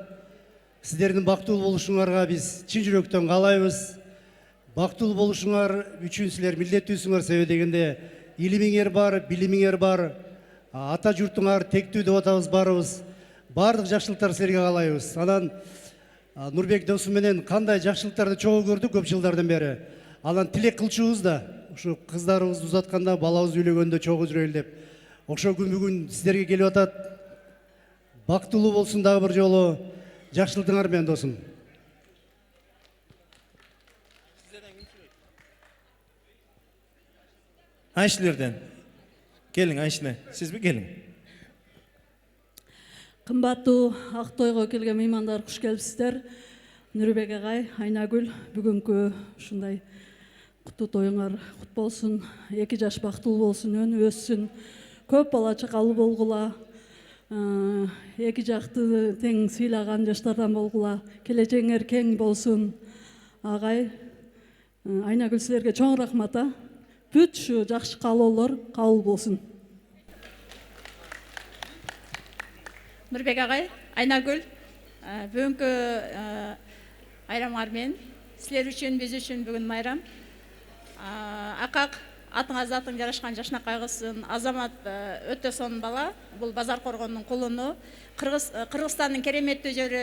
Сиздердин бактылуу болушуңарга биз чын жүрөктөн каалайбыз. Бактылуу болушуңар үчүн силер милдеттүүсүңөр, себеби дегенде илимиңер бар, билимиңер бар. Ата журтуңар тектүү деп атабыз барыбыз. Бардык жакшылыктар силерге каалайбыз. Анан Нурбек досум менен кандай жакшылыктарды чогуу көрдүк көп жылдардан бери. Анан тилек кылчубуз да, ушу кыздарыбызды узатканда, балабыз үйлөгөндө чогуу жүрөлү деп. Ошол күн бүгүн сиздерге келип атат. Бактылуу болсун дагы бир жолу. Жакшылыгыңар менен досум. Айшилерден. Келиң Айшине. Сизби келиң. Кымбаттуу ак тойго келген меймандар, куш келипсиздер. Нурбек агай, Айнагүл, бүгүнкү ушундай куттуу тоюңар кут болсун. 2 жаш бактылуу болсун, өнүп өссүн. Көп бала чакалуу болгула. 2 жакты тең сыйлаган жаштардан болгула. Келечегиңер кең болсун. Агай, Айнагүл, силерге чоң рахмат. Бүт ушу жакшы каалоолор кабыл болсун. Нурбек агай, Айнагүл, бүгүнкү айрамыңар менен силер үчүн, биз үчүн бүгүн майрам. Акак, атыңа затың жарашкан жашнакай кызсын. Азамат өтө сонун бала. Бул Базар Коргондун кулуну. Кыргызстандын кереметтүү жери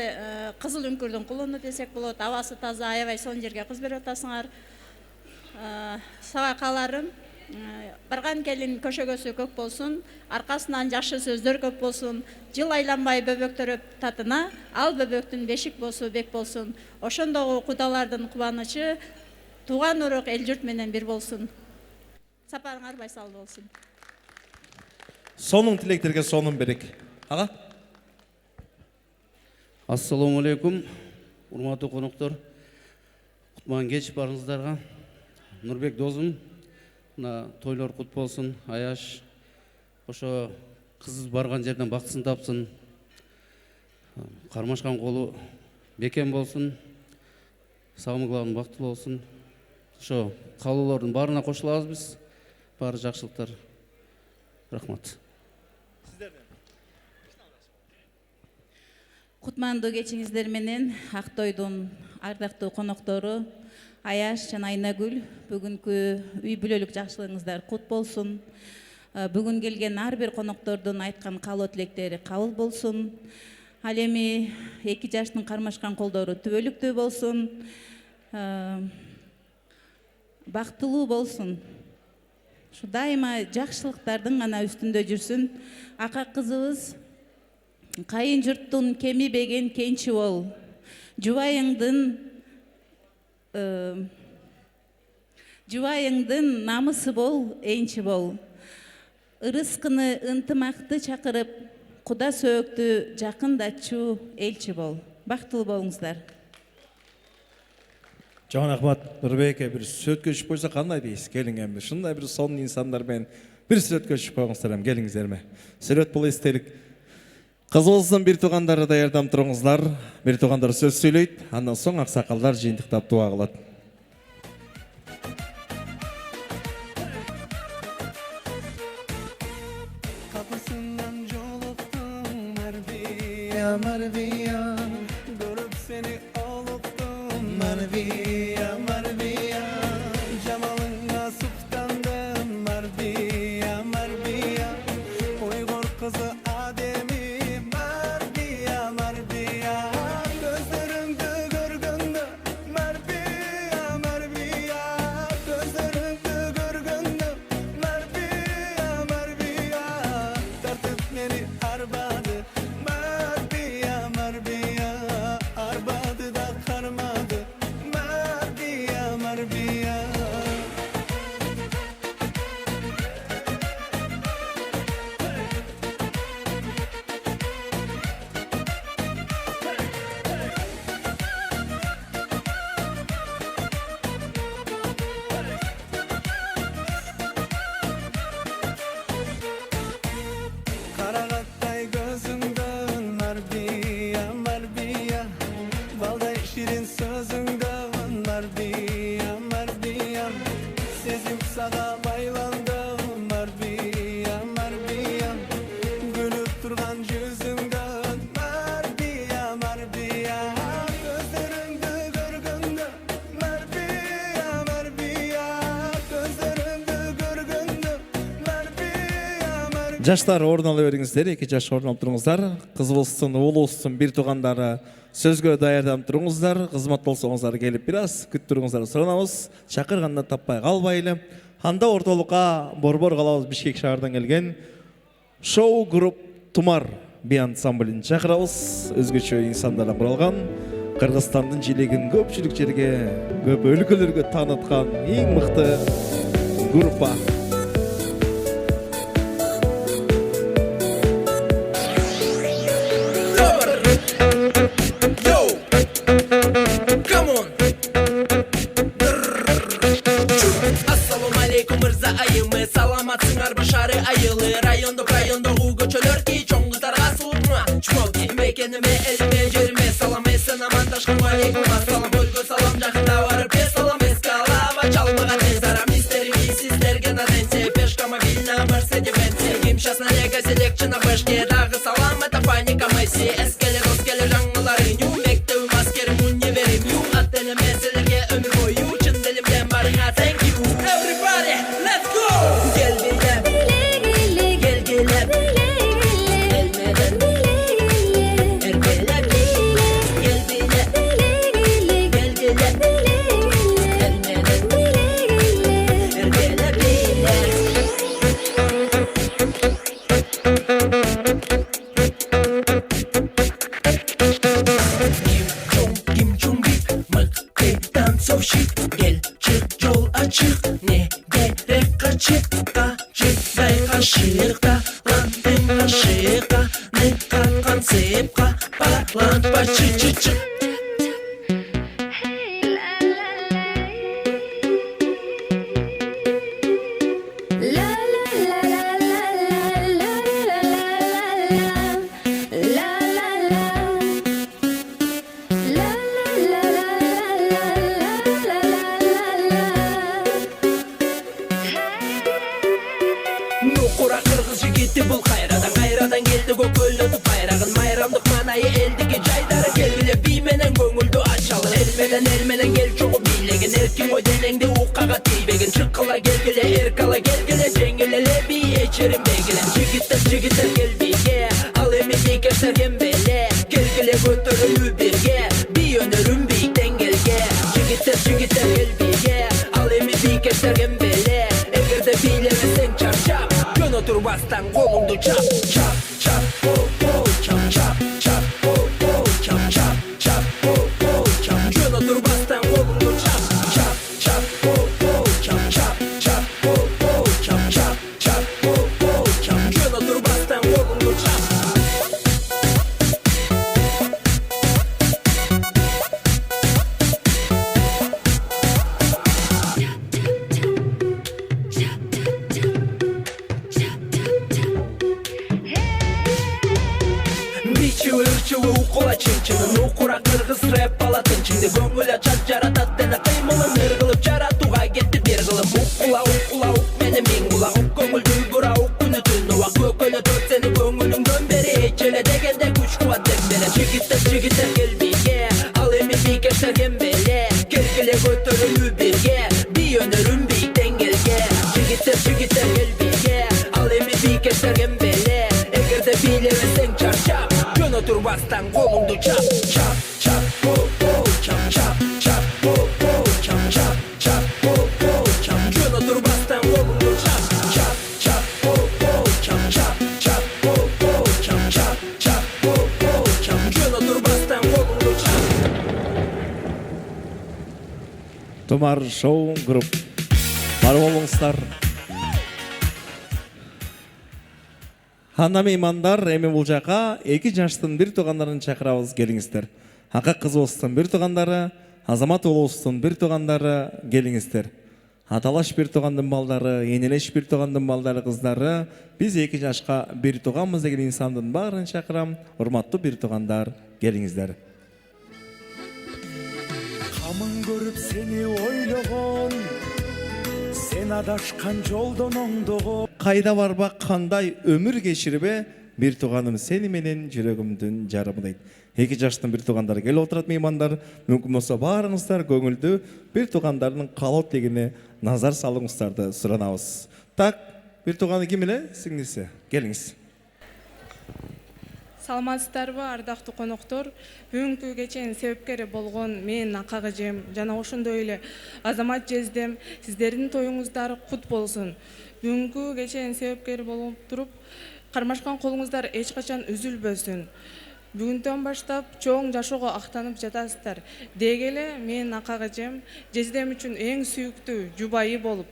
Кызыл Үңкүрдүн кулуну десек болот. Абасы таза, аябай сонун жерге кыз берип атасыңар. Сага кааларым, барган келин көшөгөсү көк болсун, аркасынан жакшы сөздөр көп болсун, жыл айланбай бөбөктөр татына, ал бөбөктүн бешик болсу бек болсун. Ошондогу кудалардын кубанычы тууган урук эл журт менен бир болсун. Сапарыңар байсалуу болсун. Сонун тилектерге сонун берек. Ага. Ассаламу алейкум, урматтуу коноктор. Кутман кеч барыңыздарга. Нурбек досум, мына тойлор кут болсун. Аяш, ошо кыз барган жерден бактысын тапсын. Кармашкан колу бекем болсун. Сагымгыларын бактылуу болсун. Ошо каалоолордун баарына кошулабыз биз. Баары жакшылыктар. Рахмат. Кутмандуу кечиңиздер менен ак тойдун ардактуу коноктору Аяш жана Айнагүл, бүгүнкү үй бүлөлүк жакшылыгыңыздар кут болсун. Бүгүн келген ар бир коноктордун айткан каалоо тилектери кабыл болсун. Ал эми 2 жаштын кармашкан колдору түбөлүктүү болсун. Бактылуу болсун. Ушу дайыма жакшылыктардын гана үстүндө жүрсүн. Акак кызыбыз кайын журттун кемибеген кенчи бол. Жубайыңдын намысы бол, энчи бол. Ырыскыны ынтымакты чакырып, куда сөөктү жакындатчу элчи бол. Бактылуу болуңуздар. Жон рахмат. Нурбекке бир сөткөчүп койсо кандай дейсиз? Келиң эми. Ушундай бир сонун инсандар менен бир сөткөчүп коюңуздар эми, келиңиздерме. Сүрөт бул эстелик. Кыз болсун, бир туугандары даярдап туруңуздар. Бир туугандар сөз сүйлөйт, андан соң аксакалдар жыйынтыктап дуа кылат. Kapısından joluktum Marviya, Marviya, görüp seni oluktum Marviya, Marviya, cemalına sıftandım Marviya, Marviya, Uygur kızı Adem'i Marviya, Senin sözünden Mardiyam, Mardiyam. Sezim sana baylandım Mardiyam, Mardiyam. Gülüp durgan yüzünden Mardiyam, Mardiyam. Gözlerinde görgünde Mardiyam, Mardiyam. Gözlerinde görgünde Mardiyam, Mardiyam. Жаштар орын ала бериңиздер, 2 жаш орын алып туруңуздар. Кыз болсун, уул болсун, бир туугандары сөзгө даярданып туруңуздар. Кызмат болсоңуздар келип бир аз күттүрүңүздар суранабыз. Чакырганда таппай калбайлы. Анда ортолукка Борбор калабыз Бишкек шаардан келген шоу групп Тумар би ансамблин чакырабыз. Өзгөчө инсандардан куралган, Кыргызстандын жилегин көпчүлүк жерге, көп өлкөлөргө тааныткан эң мыкты группа. Assalamu alaikum mırza ayımı Salamatsınlar başarı ayılı Rayonda u göçölör ki Çoğun kızlarga soğutma Çmol ki mekenime elime cerime Salam esen aman taşkın alaikum Assalam bölgö salam jakında varıp salam eskalava çalmağa tez aram isterimi sizlerge nadense Пешкама вильна мерседивенсе Кимшасна нега селекчина башке Дагы салам это паника майси Эскеле доскеле жаңылары Ню мектебим аскерим универим Ю аттене меселерге ömür boyu Чын делимден барыңа thank you Everybody let's go Gel bilem Gel gelem Elmeden Erkelem Gel bilem Gel gelem Elmeden Kim chung bip Mıkkı dansovşik Gel çık yol açık Ne gerek kaçık Kaçık day kaşıkta Lan ben kaşıkta Ne kalkan sepka Parlan başı çık çık Nukura kırgız jigiti bul Kayradan geldi gökölötü bayrağın Mayramdık manayı eldeki jaydары Gel bile biymenen көңүлдү açalım Elmeden gel çoğu bilegin Erkin oy delengde uqaga tiybegin Çıkkıla gelgele erkala gelgele Jengilele bi eçerim begelen Jigitler gel bige Al emi bikerser gembele Gelgele götörülü birge Bi önörüm biyden gelge Jigitler gel bige Al emi bikerser gembele Egerde bilemesen çap çap Yön oturbastan kolundu çap çap çap po po çap çap çap po po çap çap çap po po çap Yön oturbastan kolundu çap çap çap po po çap çap çap po po çap çap çap po po çap Yön oturbastan kolundu çap Ырчыбы укула чынчынын укура кыргыз рэп алатын Чыңды көңүл ачат жаратат дене кыймылын ыр кылып жаратууга кетти бир кылым Укула ук мени миң була ук көңүлдү бура ук күнү түн убак Көкөлөтөт сени көңүлүңдөн бери эчеле дегенде күч кубат деп бере Жигиттер гел бийге ал эми бийкештер кембеле Келгиле көтөрүлүү бирге би өнөрүм бийиктен келге Жигиттер гел бийге ал эми бийкештер кембеле Эгерде бийлебесең чарчап Жөн отурбастан колуңду чап чап чап по по чап чап чап по по чап чап чап по по чап Жөн отурбастан колуңду чап чап чап по по чап чап чап по по чап чап чап по по чап Жөн отурбастан колуңду чап Тумар шоу групп бар болуңуздар. Анда меймандар эми бул жака 2 жаштын бир туугандарын чакырабыз, келиңиздер. Акак кызыбыздын бир туугандары, Азамат уулубуздун бир туугандары, келиңиздер. Аталаш бир туугандын балдары, энелеш бир туугандын балдары, кыздары, биз 2 жашка бир тууганбыз деген инсандын баарын чакырам. Урматтуу бир туугандар, келиңиздер. Камын көрүп сени ойлогон, сен адашкан жолдон оңдогон. Кайда барбак кандай өмүр кечирбе, бир тууганым сени менен жүрөгүмдүн жарымы дейт. Эки жаштын бир туугандары келип отурат меймандар. Мүмкүн болсо баарыңыздар көңүлдүү бир туугандардын каалоо тилегине назар салыңыздарды суранабыз. Так, бир тууганы ким эле? Сиңдиси. Келиңиз. Саламатсыздарбы, ардактуу коноктор. Бүгүнкү кеченин себепкери болгон менин ака эжем жана ошондой эле Азамат жездем, сиздердин тоюңуздар кут болсун. Бүгүнкү кеченин себепкери болуп туруп, кармашкан колуңуздар эч качан үзүлбөсүн. Бүгүндөн баштап чоң жашоого актанып жатасыздар. Деги эле менин ака эжем жездем үчүн эң сүйүктүү жубайы болуп,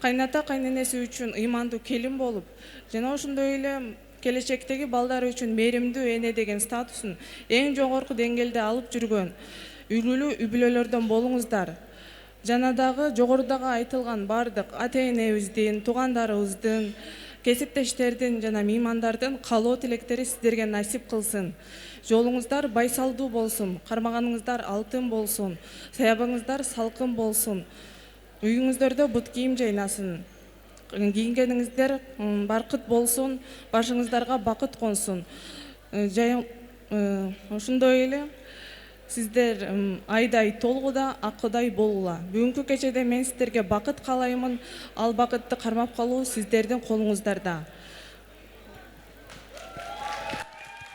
кайната кайненеси үчүн ыймандуу келин болуп, жана ошондой эле келечектеги балдары үчүн мээримдүү эне деген статусун эң жогорку деңгээлде алып жүргөн үлгүлүү үй-бүлөлөрдөн болуңуздар. Жана дагы жогорудагы айтылган бардык ата-энебиздин, туугандарыбыздын, кесиптештердин жана меймандардын каалоо тилектери сиздерге насип кылсын. Жолуңуздар байсалдуу болсун, кармаганыңыздар алтын болсун, саябыңыздар салкын болсун, үйүңүздөрдө бут кийим жайнасын. Кийингениңиздер баркыт болсун, башыңыздарга бакыт консун. Ошондой эле сиздер айдай толгуда, акыдай болгула. Бүгүнкү кечеде мен сиздерге бакыт каалаймын. Ал бакытты кармап калуу сиздердин колуңуздарда.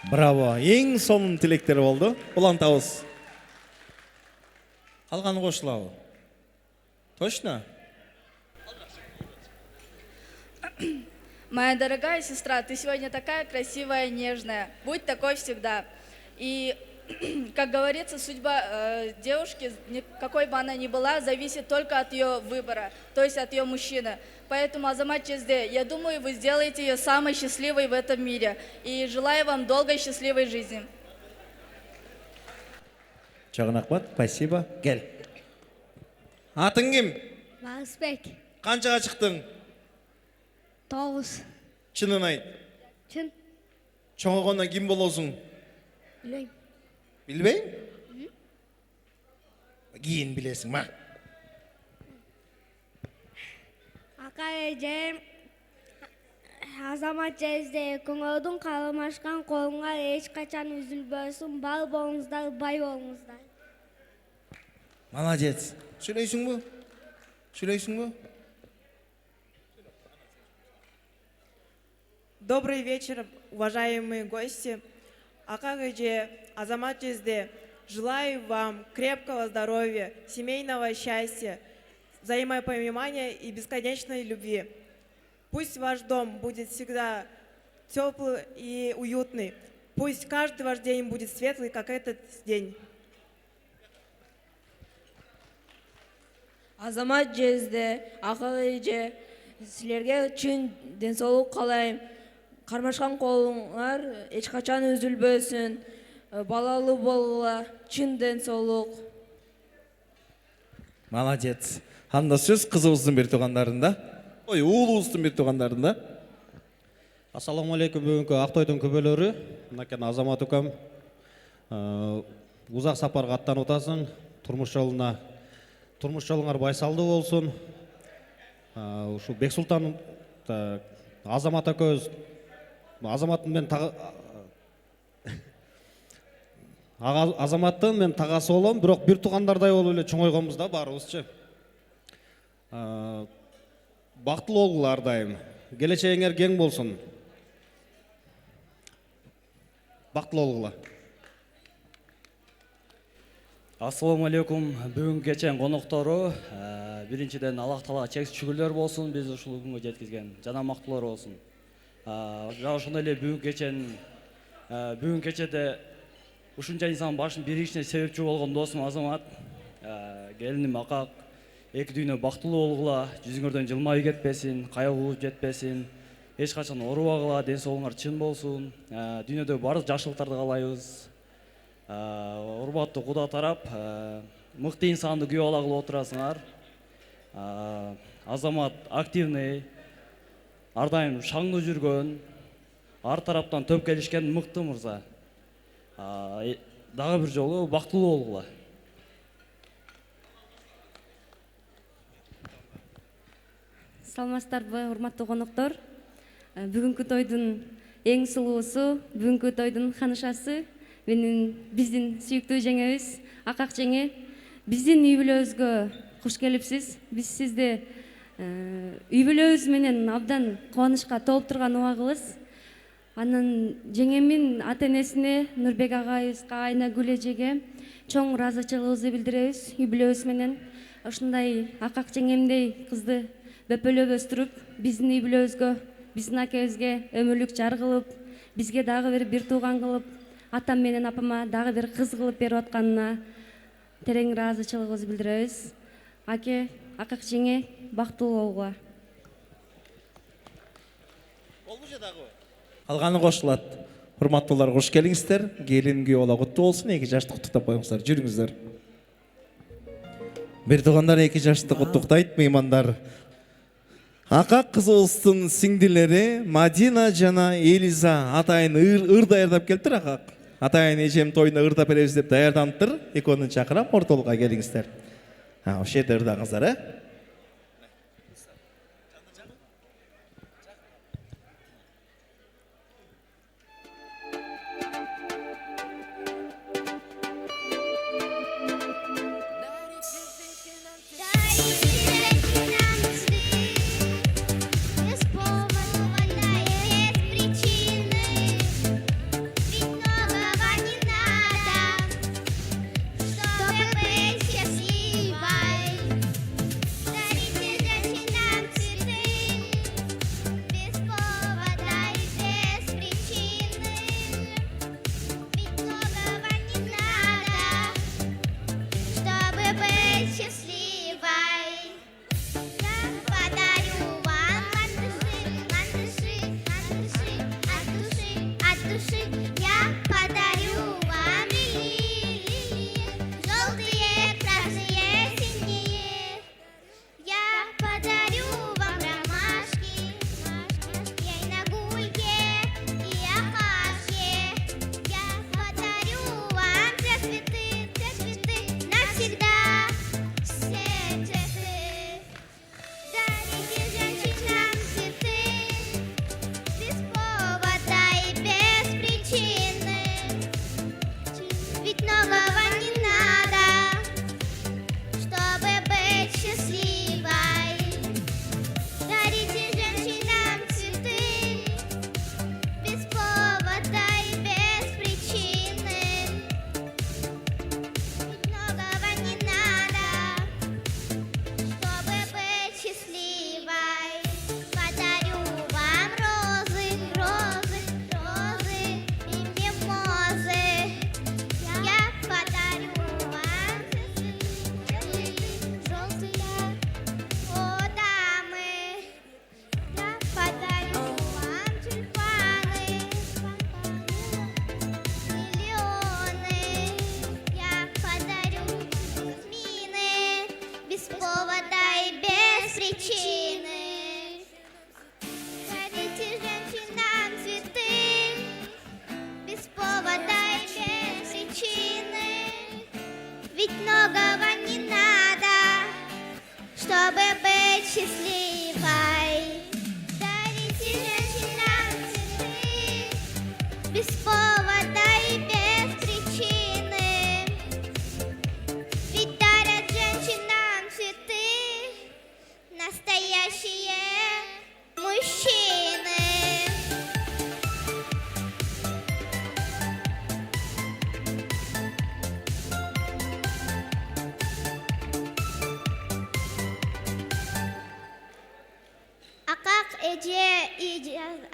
Браво. Эң сонун тилектер болду. Улантабыз. Калганы кошулабы? Точно? Моя дорогая сестра, ты сегодня такая красивая, нежная. Будь такой всегда. И, как говорится, судьба девушки, какой бы она ни была, зависит только от ее выбора, то есть от ее мужчины. Поэтому, Азамат Чезде, я думаю, вы сделаете ее самой счастливой в этом мире. И желаю вам долгой счастливой жизни. Чагын Акбат, спасибо. Кел. Атың ким? Багысбек. Канчага чыктың? 9. Чынын айт. Чын. Чоңойгондон ким болосуң? Билбейм. Билбейм? Кийин билесиң, ма? Ака эжем Азамат Жезде, көңөлдүн калымашкан колуңа эч качан үзүлбөсүн, бал болуңуздар, бай болуңуздар. Молодец. Сүйлөйсүңбү? Сүйлөйсүңбү? Добрый вечер, уважаемые гости. Акагыже, Азамат Жезде, желаю вам крепкого здоровья, семейного счастья, взаимопонимания и бесконечной любви. Пусть ваш дом будет всегда теплый и уютный. Пусть каждый ваш день будет светлый, как этот день. Азамат Жезде, акагыже, силерге чын денсаулык каалайм. Кармашкан колуңар эч качан үзүлбөсүн, балалуу болгула, чын денсаулык. Молодец. Анда сөз кызыбыздын бир туугандарында. Ой, уулубуздун бир туугандарында. Ассаламу алейкум, бүгүнкү Актойдун көбөлөрү. Мынакей Азамат укам. Узак сапарга аттанып атасың. Турмуш жолуңар байсалдуу болсун. Ушу Бексултан Азамат акөз Азаматтын мен тагасы болом, бирок бир туугандардай болуп эле чоңойгонбуз да баарыбызчы. Бактылуу болгула ар дайым. Келечегиңер кең болсун. Бактылуу болгула. Ассаламу алейкум, бүгүн кечен коноктору, биринчиден Аллах Таалага чексиз шүгүрлөр болсун, биз ушул күнгө жеткизген жана мактуулар болсун. Жана ошондой эле бүгүн кечеде ушунча инсан башынын биригишине себепчи болгон досум Азамат, келиним Акак, эки дүйнө бактылуу болгула, жүзүңөрдөн жылмайып кетпесин, кайгуу жетпесин, эч качан оорубагыла, ден соолугуңар чын болсун. Дүйнөдө бардык жакшылыктарды каалайбыз. Урматтуу Куда тарап, мыкты инсанды күйөө ала кылып отурасыңар. Азамат активный, ар дайым шаңдуу жүргөн, ар тараптан төп келишкен мыкты мырза. Дагы бир жолу бактылуу болгула. Саламатсыздарбы, урматтуу коноктор. Бүгүнкү тойдун эң сулуусу, бүгүнкү тойдун ханышасы биздин сүйүктүү жеңебиз, Акак жеңе. Биздин үй бүлөбүзгө куш келипсиз. Биз сизди үй бүлөбүз менен абдан кубанычка толуп турган убагыбыз. Анан жеңемин ата-энесине, Нурбек агайыбызга, Айнагүл эжеге чоң ыраазычылыгыбызды билдиребиз. Үй бүлөбүз менен ушундай Акак жеңемдей кызды бөпөлөп өстүрүп, биздин үй бүлөбүзгө, биздин акебизге өмүрлүк жар кылып, бизге дагы бир тууган кылып, атам менен апама дагы бир кыз кылып берип атканына терең ыраазычылыгыбызды билдиребиз. Аке, Акак жеңе бактылуу болууга. Калганы кошулат. Урматтуулар, кош келиңиздер. Келин күйөө бала куттуу болсун. 2 жашты куттуктап коюңуздар. Жүрүңүздөр. Бир туугандар 2 жашты куттуктайт, меймандар. Акак кызыбыздын сиңдилери Мадина жана Элиза атайын ыр даярдап келиптир. Акак атайын эжем тоюна ыр да беребиз деп даярданыптыр. Экөөнү чакырам, ортолукка келиңиздер. Ошол жерде ырдаңыздар,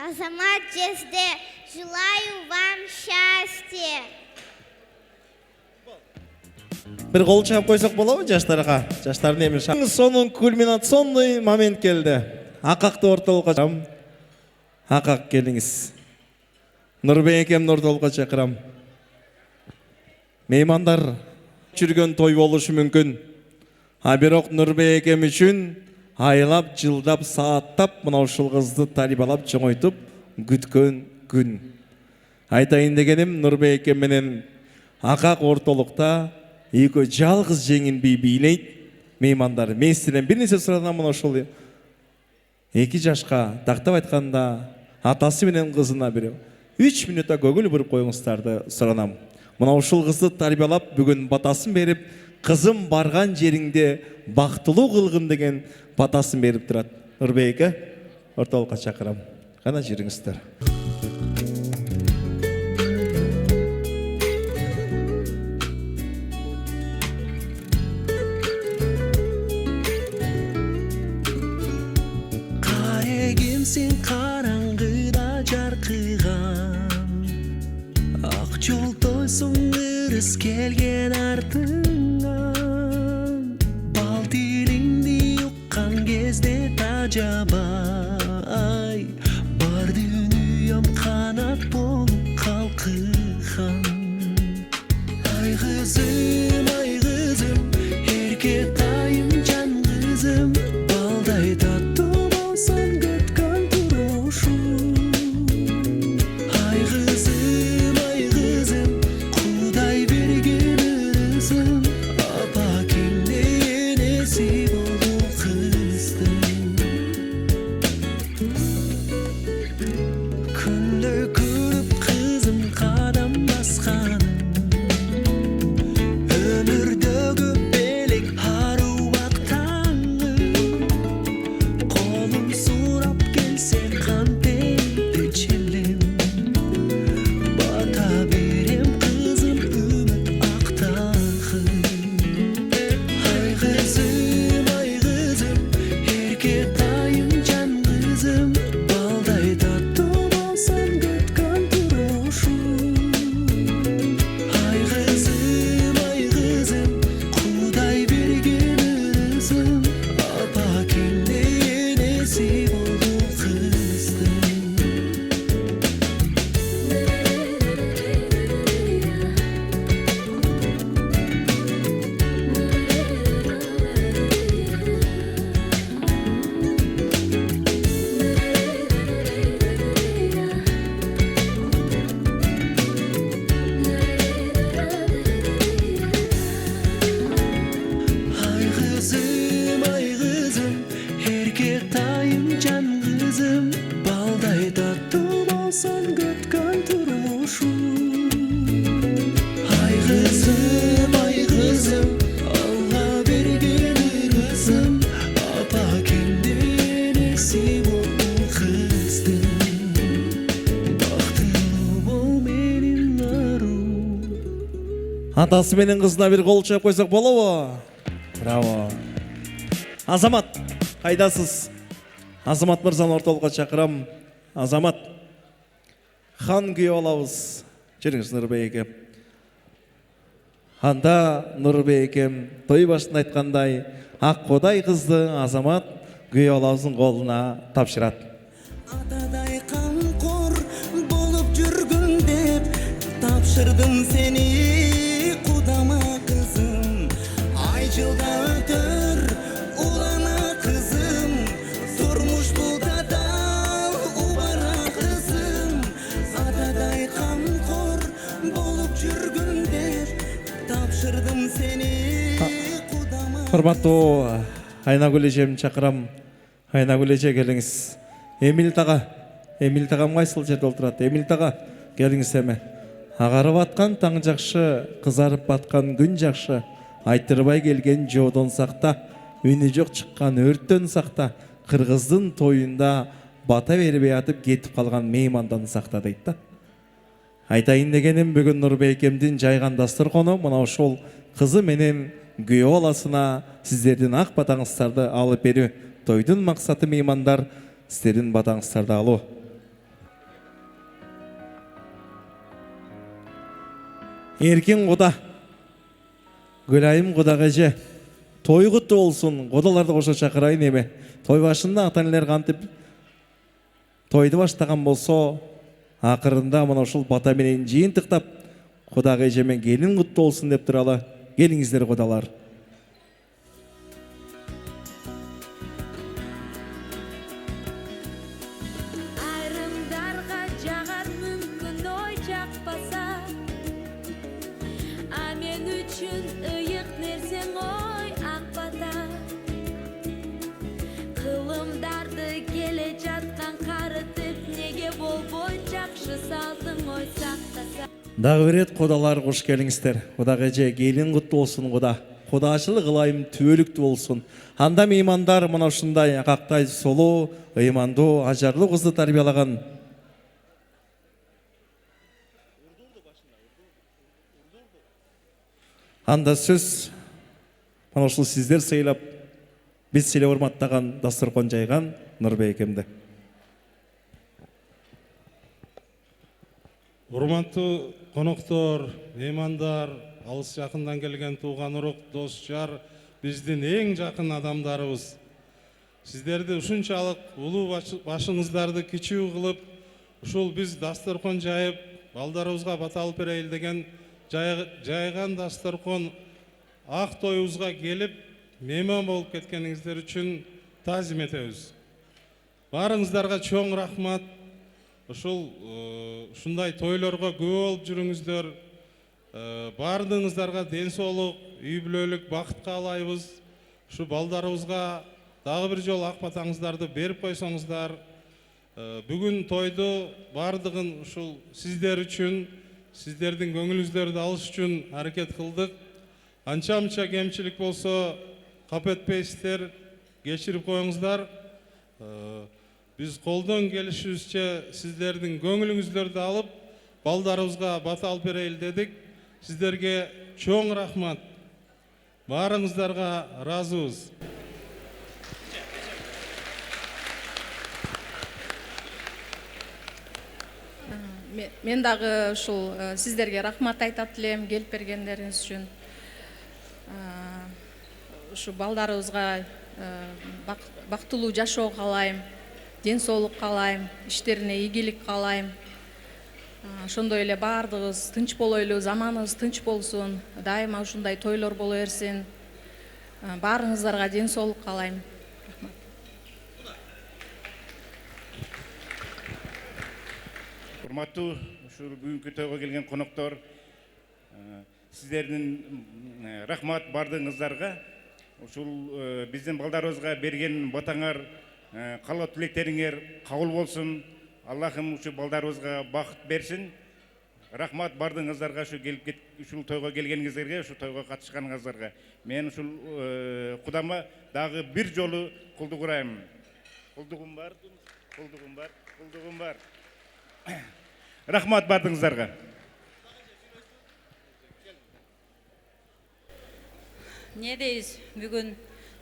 Азамат жезде, желаю вам счастья. Бир кол чаап койсок болобу жаштарга? Жаштардын эми сонун кульминационный момент келди. Акакты ортолукка чакырам. Акак келиңиз. Нурбек экемди ортолукка чакырам. Меймандар жүргөн той болушу мүмкүн. А бирок Нурбек экем үчүн айлап, жылдап, сааттап мына ушул кызды талибалап чоңойтуп күткөн күн. Айтайын дегеним, Нурбек эке менен Акак ортолукта экөө жалгыз жеңин би бийлейт. Меймандар, мен сизден бир нерсе сурадым, мына ушул 2 жашка тактап айтканда атасы менен кызына бир 3 минутта көңүл буруп коюңуздарды суранам. Мына ушул кызды тарбиялап бүгүн батасын берип, кызым барган жериңде бактылуу кылгын деген батасын берип турат. Нурбеке, ортолукка чакырам. Кана жүрүңүздөр. Sen karangıda jarkıgan Ak jol toysun ырыс kelgen артыңан Бал тилиңди уккан кезде тажабай Бар дүниям канат болуп калкыган Ай кызым, эрке тайым жан кызым Балдай таттуу болсоң көткөн турушум Ай кызым, Кудай берген ырысым Апа кимде энеси болду кыздын Күндөй көрүп кызым кадам басканын Өмүрдөгү белек арубактаңы Колум сурап келсе кантейди челим Бата берем кызым үмүт актагы Ай кызым, эрке тайым жан кызым Балдай таттуу болсоң көткөн турушум Ай кызым, Кудай берген ырысым Апа кимде энеси болду кыздын Ай кызым, эрке тайым жан кызым Балдай таттуу болсоң көткөн турмушум Ай кызым, Алла берген ырысым Апа кимде энеси болду кыздын Бактылуу бол менин нарым Атасы менен кызына бир кол чап койсок болобу? Браво. Азамат, кайдасыз? Азамат мырзаны ортолукка чакырам. Азамат. Хан күйөп алабыз. Жүрүңүз Нурбеке. Анда Нурбекем той башында айткандай, ак Кудай кызды Азамат күйөп алабыздын колуна тапшырат. Атадай камкор болуп жүргүн деп тапшырдым сени Кудама кызым Ай жылда өтөр улана кызым Турмуш бул дадал убара кызым Атадай камкор болуп жүргүн деп тапшырдым сени Урматтуу Айнагүл эжем чакырам. Айнагүл эже келиңиз. Эмил тагам кайсыл жерде отурат? Эмил тага келиңиз эме. Агарып аткан таң жакшы, кызарып баткан күн жакшы. Айтырбай келген жоодон сакта, үнү жок чыккан өрттөн сакта. Кыргыздын тоюнда бата бербей атып кетип калган меймандан сакта дейт да. Айтайын дегеним бүгүн Нурбекемдин жайган дасторкону мына ошол кызы менен күйөө баласына сиздердин ак батаңыздарды алып берүү. Тойдун максаты меймандар сиздердин батаңыздарды алуу. Эркин Куда, Гүлайым Кудагеже, той куттуу болсун. Кудаларды кошо чакырайын эме. Той башында ата-энелер кантип тойду баштаган болсо, акырында мына ушул бата менен жыйынтыктап, Кудагеже мен келин куттуу болсун деп туралы. Келиңиздер кудалар. Айрымдарга жагар мүмкүн ой жакпаса, а мен үчүн ыйык нерсең ой ак бата. Кылымдарды салдың ой сақтаса. Дағы рет құдалар қош келіңіздер. Құдағы же келін құтты болсын құда. Құдашылық ылайым түөлікті болсын. Анда меймандар мына ушундай ақақтай солу, ыйманду, ажарлы қызды тарбиялаған. Анда сөз мына ушул сіздер сыйлап, біз сыйлап урматтаған дастархан жайған Нұрбекемді. Урматтуу коноктор, меймандар, алыс жақындан келген туған урук, дос жар, биздин эң жакын адамдарыбыз. Сиздерди ушунчалык улуу башыңыздарды кичүү кылып, ушул биз дастархан жайып, балдарыбызга бата алып берейли деген жайган дастархан ак тоюбузга келип, мейман болуп кеткениңиздер үчүн таазим этебиз. Барыңыздарга чоң рахмат. Ушундай тойлорго көп болуп жүрүңүздөр. Бардыңыздарға ден соолук, үй бүлөлүк бакыт каалайбыз. Ушу балдарыбызга дагы бир жолу ак батаңыздарды берип койсоңуздар. Бүгүн тойду бардыгын ушул сиздер үчүн, сиздердин көңүлүңүздөрдү алыш үчүн аракет кылдык. Анча-мынча кемчилик болсо кап этпейсиздер, кечирип коюңуздар. Biz koldan gelişizce sizlerden gönlünüzlerde alıp baldarımızga bata alıp bereyli dedik. Sizlerge çoğun rahmat. Barınızlarga razıyız. Мен дагы ушул сиздерге рахмат айтат элем келип бергендериңиз үчүн. Ушу балдарыбызга бактылуу жашоо каалайм. Ден соолук каалайм, иштерине ийгилик каалайм. Ошондой эле баардыгыбыз тынч болойлу, заманыбыз тынч болсун, дайыма ушундай тойлор боло берсин. Баарыңыздарга ден соолук каалайм. Урматтуу ушул бүгүнкү тойго келген коноктор, сиздердин рахмат бардыгыңыздарга. Ушул биздин балдарыбызга берген батаңар, каалоо тилектериңер кабыл болсун. Аллахым ушу балдарыбызга бакыт берсин. Рахмат бардыгыңыздарга, ушул тойго келгениңиздерге, ушу тойго катышканыңыздарга. Мен ушул Кудама дагы бир жолу кулдук урайм. Кулдугум бар, кулдугум бар, кулдугум бар. Рахмат бардыгыңыздарга. Не дейбиз, бүгүн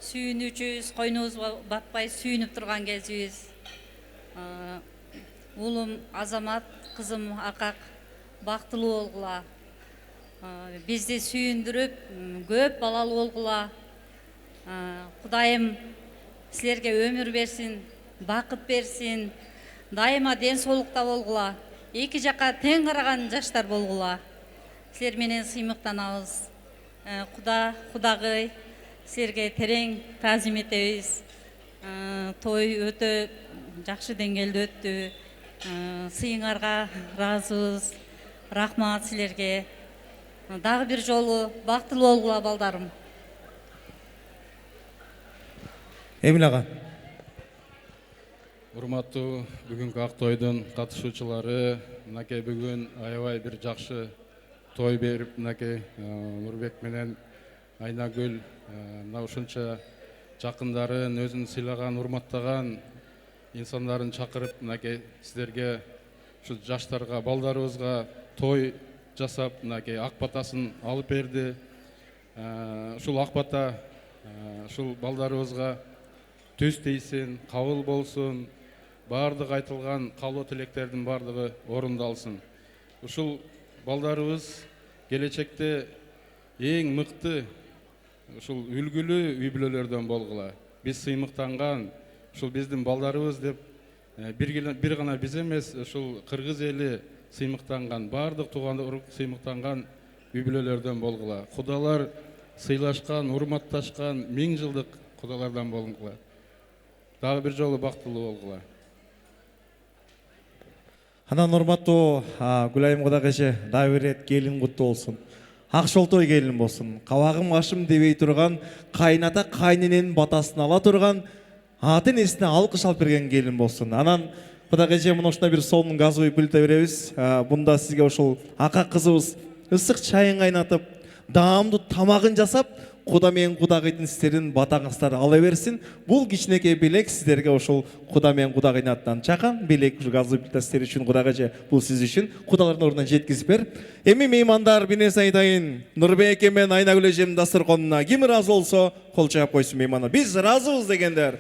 сүйүнүүчүбүз, койнубузга батпай сүйүнүп турган кезибиз. Уулум Азамат, кызым Акак бактылуу болгула. Бизди сүйүндүрүп, көп балалуу болгула. Кудайым силерге өмүр берсин, бакыт берсин, дайыма ден соолукта болгула. Эки жака тең караган жаштар болгула. Силер менен сыймыктанабыз. Кудагый силерге терең таазим этебиз. Той өтө жакшы деңгээлде өттү. Сыйыңарга ыраазыбыз. Рахмат силерге. Дагы бир жолу бактылуу болгула балдарым. Эмил ага. Урматтуу бүгүнкү ак тойдун катышуучулары, мынакей бүгүн аябай бир жакшы той берип, мынакей Нурбек менен Айнагүл мына ушунча жакындарын өзүн сыйлаган, урматтаган инсандарын чакырып, мынакей сиздерге, ушу жаштарга, балдарыбызга той жасап, мынакей ак батасын алып берди. Ушул ак бата ушул балдарыбызга төз тийсин, кабыл болсун, бардык айтылган каалоо тилектердин бардыгы орундалсын. Ушул балдарыбыз келечекте эң мыкты, ушул үлгүлүү үй бүлөлөрдөн болгула. Биз сыймыктанган, ушул биздин балдарыбыз деп бир гана биз эмес, ушул кыргыз эли сыймыктанган, бардык тууган урук сыймыктанган үй бүлөлөрдөн болгула. Кудалар сыйлашкан, урматташкан, 1000 жылдык кудалардан болгула. Дагы бир жолу бактылуу болгула. Анан урматтуу Гүлайым Кудагыжы, дагы бир рет келин куттуу болсун. Ак жол той келин болсун. Кабагым башым дебей турган, кайната кайнененин батасын ала турган, атын эсине алкыш алып берген келин болсун. Анан Кудагай эже мына ушундай бир сонун газовый плита беребиз. Бунда сизге ошол ака кызыбыз ысык чайын кайнатып, даамдуу тамагын жасап, Куда менен Кудагайдын сиздердин батаңыздар ала берсин. Бул кичинекей белек сиздерге ошол Куда менен Кудагайдын атынан чакан белек ушу газовый плита сиздер үчүн, Кудагай эже бул сиз үчүн. Кудалардын ордуна жеткизип бер. Эми меймандар бинес айтайын. Нурбек эке менен Айнагүл эжемдин дасторконуна ким ыраазы болсо кол чаап койсун меймандар. Биз ыраазыбыз дегендер.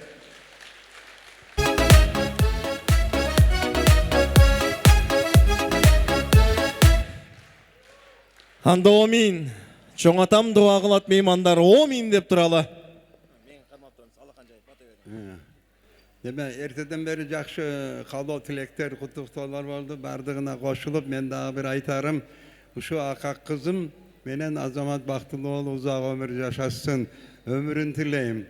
Анда омин. Чоң атам дуа кылат меймандар омин деп туралы. Деме эртеден бери жакшы каалоо тилектер, куттуктоолор болду. Бардыгына кошулуп, мен дагы бир айтарым. Ушу ака кызым менен Азамат Бактылуу уулу узак өмүр жашасын. Өмүрүн тилейм.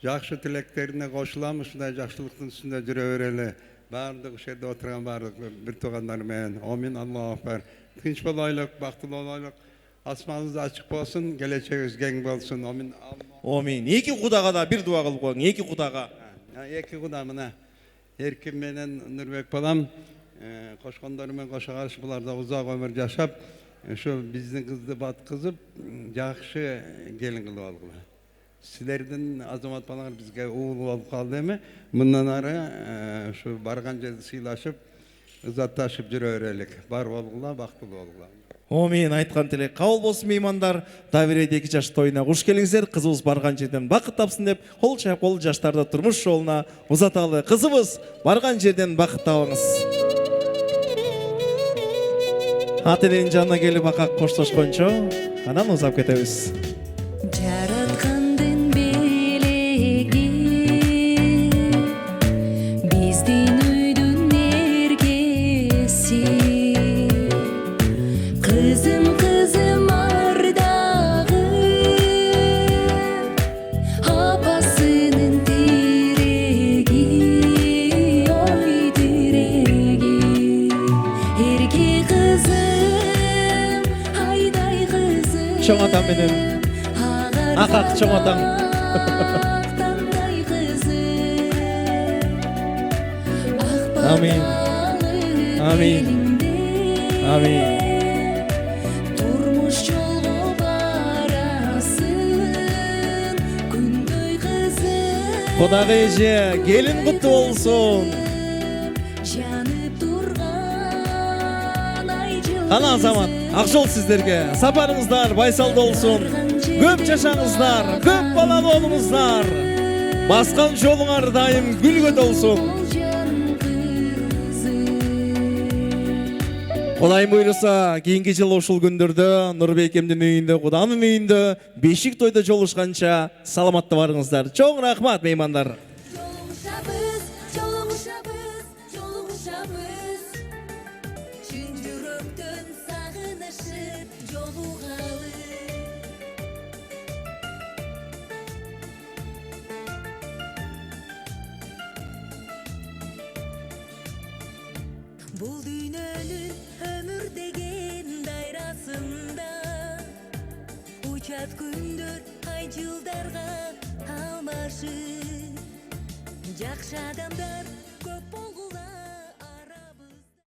Жакшы тилектерине кошулам, ушундай жакшылыктын үстүндө жүрө берели. Бардык ушул жерде отурган бардык бир туугандар менен. Амин, Аллаху акбар. Тынч болойлук, бактылуу болойлук. Асманыңыз ачык болсун, келечегиңиз кең болсун. Амин. Амин. Эки Кудага да бир дуа кылып коюң. Эки Кудага. Эки Куда мына Эркин менен Нурбек балам кошкондору менен кошо каршы булар да узак өмүр жашап, ушу биздин кызды баткызып, жакшы келин кылып алгыла. Силердин Азамат балаңар бизге уул болуп калды эми. Мындан ары ушу барган жерде сыйлашып, ызатташып жүрө берелик. Бар болгула, бактылуу болгула. Омин, айткан тилек кабыл болсун меймандар. Давиреде 2 жаш тоюна куш келиңиздер. Кызыбыз барган жерден бакыт тапсын деп, кол чаап кол жаштарды турмуш жолуна узаталы. Кызыбыз барган жерден бакыт табыңыз. Ата эненин жанына келип акак коштошкончо, анан узап кетебиз. Жараткандын белеги биздин үйдүн эркеси. Кызым ардагы апасынын тиреги, ой тиреги. Эрке кызым, айдай кызым. Чоң атам менен акак чоң атаң. Амин. Амин. Амин. Турмуш жолго барасың, күндөй кызым. Кудагай эже келин куттуу болсун. Жанып турган ай жылдызым. Ана Азамат, ак жол сиздерге. Сапарыңыздар байсалдуу болсун. Көп жашаңыздар, көп балалы болуңуздар. Баскан жолуңар дайым гүлгө толсун. Кудайым буйруса, кийинки жылы ушул күндөрдө Нурбекемдин үйүндө, Куданын үйүндө бешик тойдо жолушканча саламатта барыңыздар. Чоң рахмат меймандар. Бул дүйнөнүн өмүр деген дайрасында учат күндөр ай жылдарга алмашып, жакшы адамдар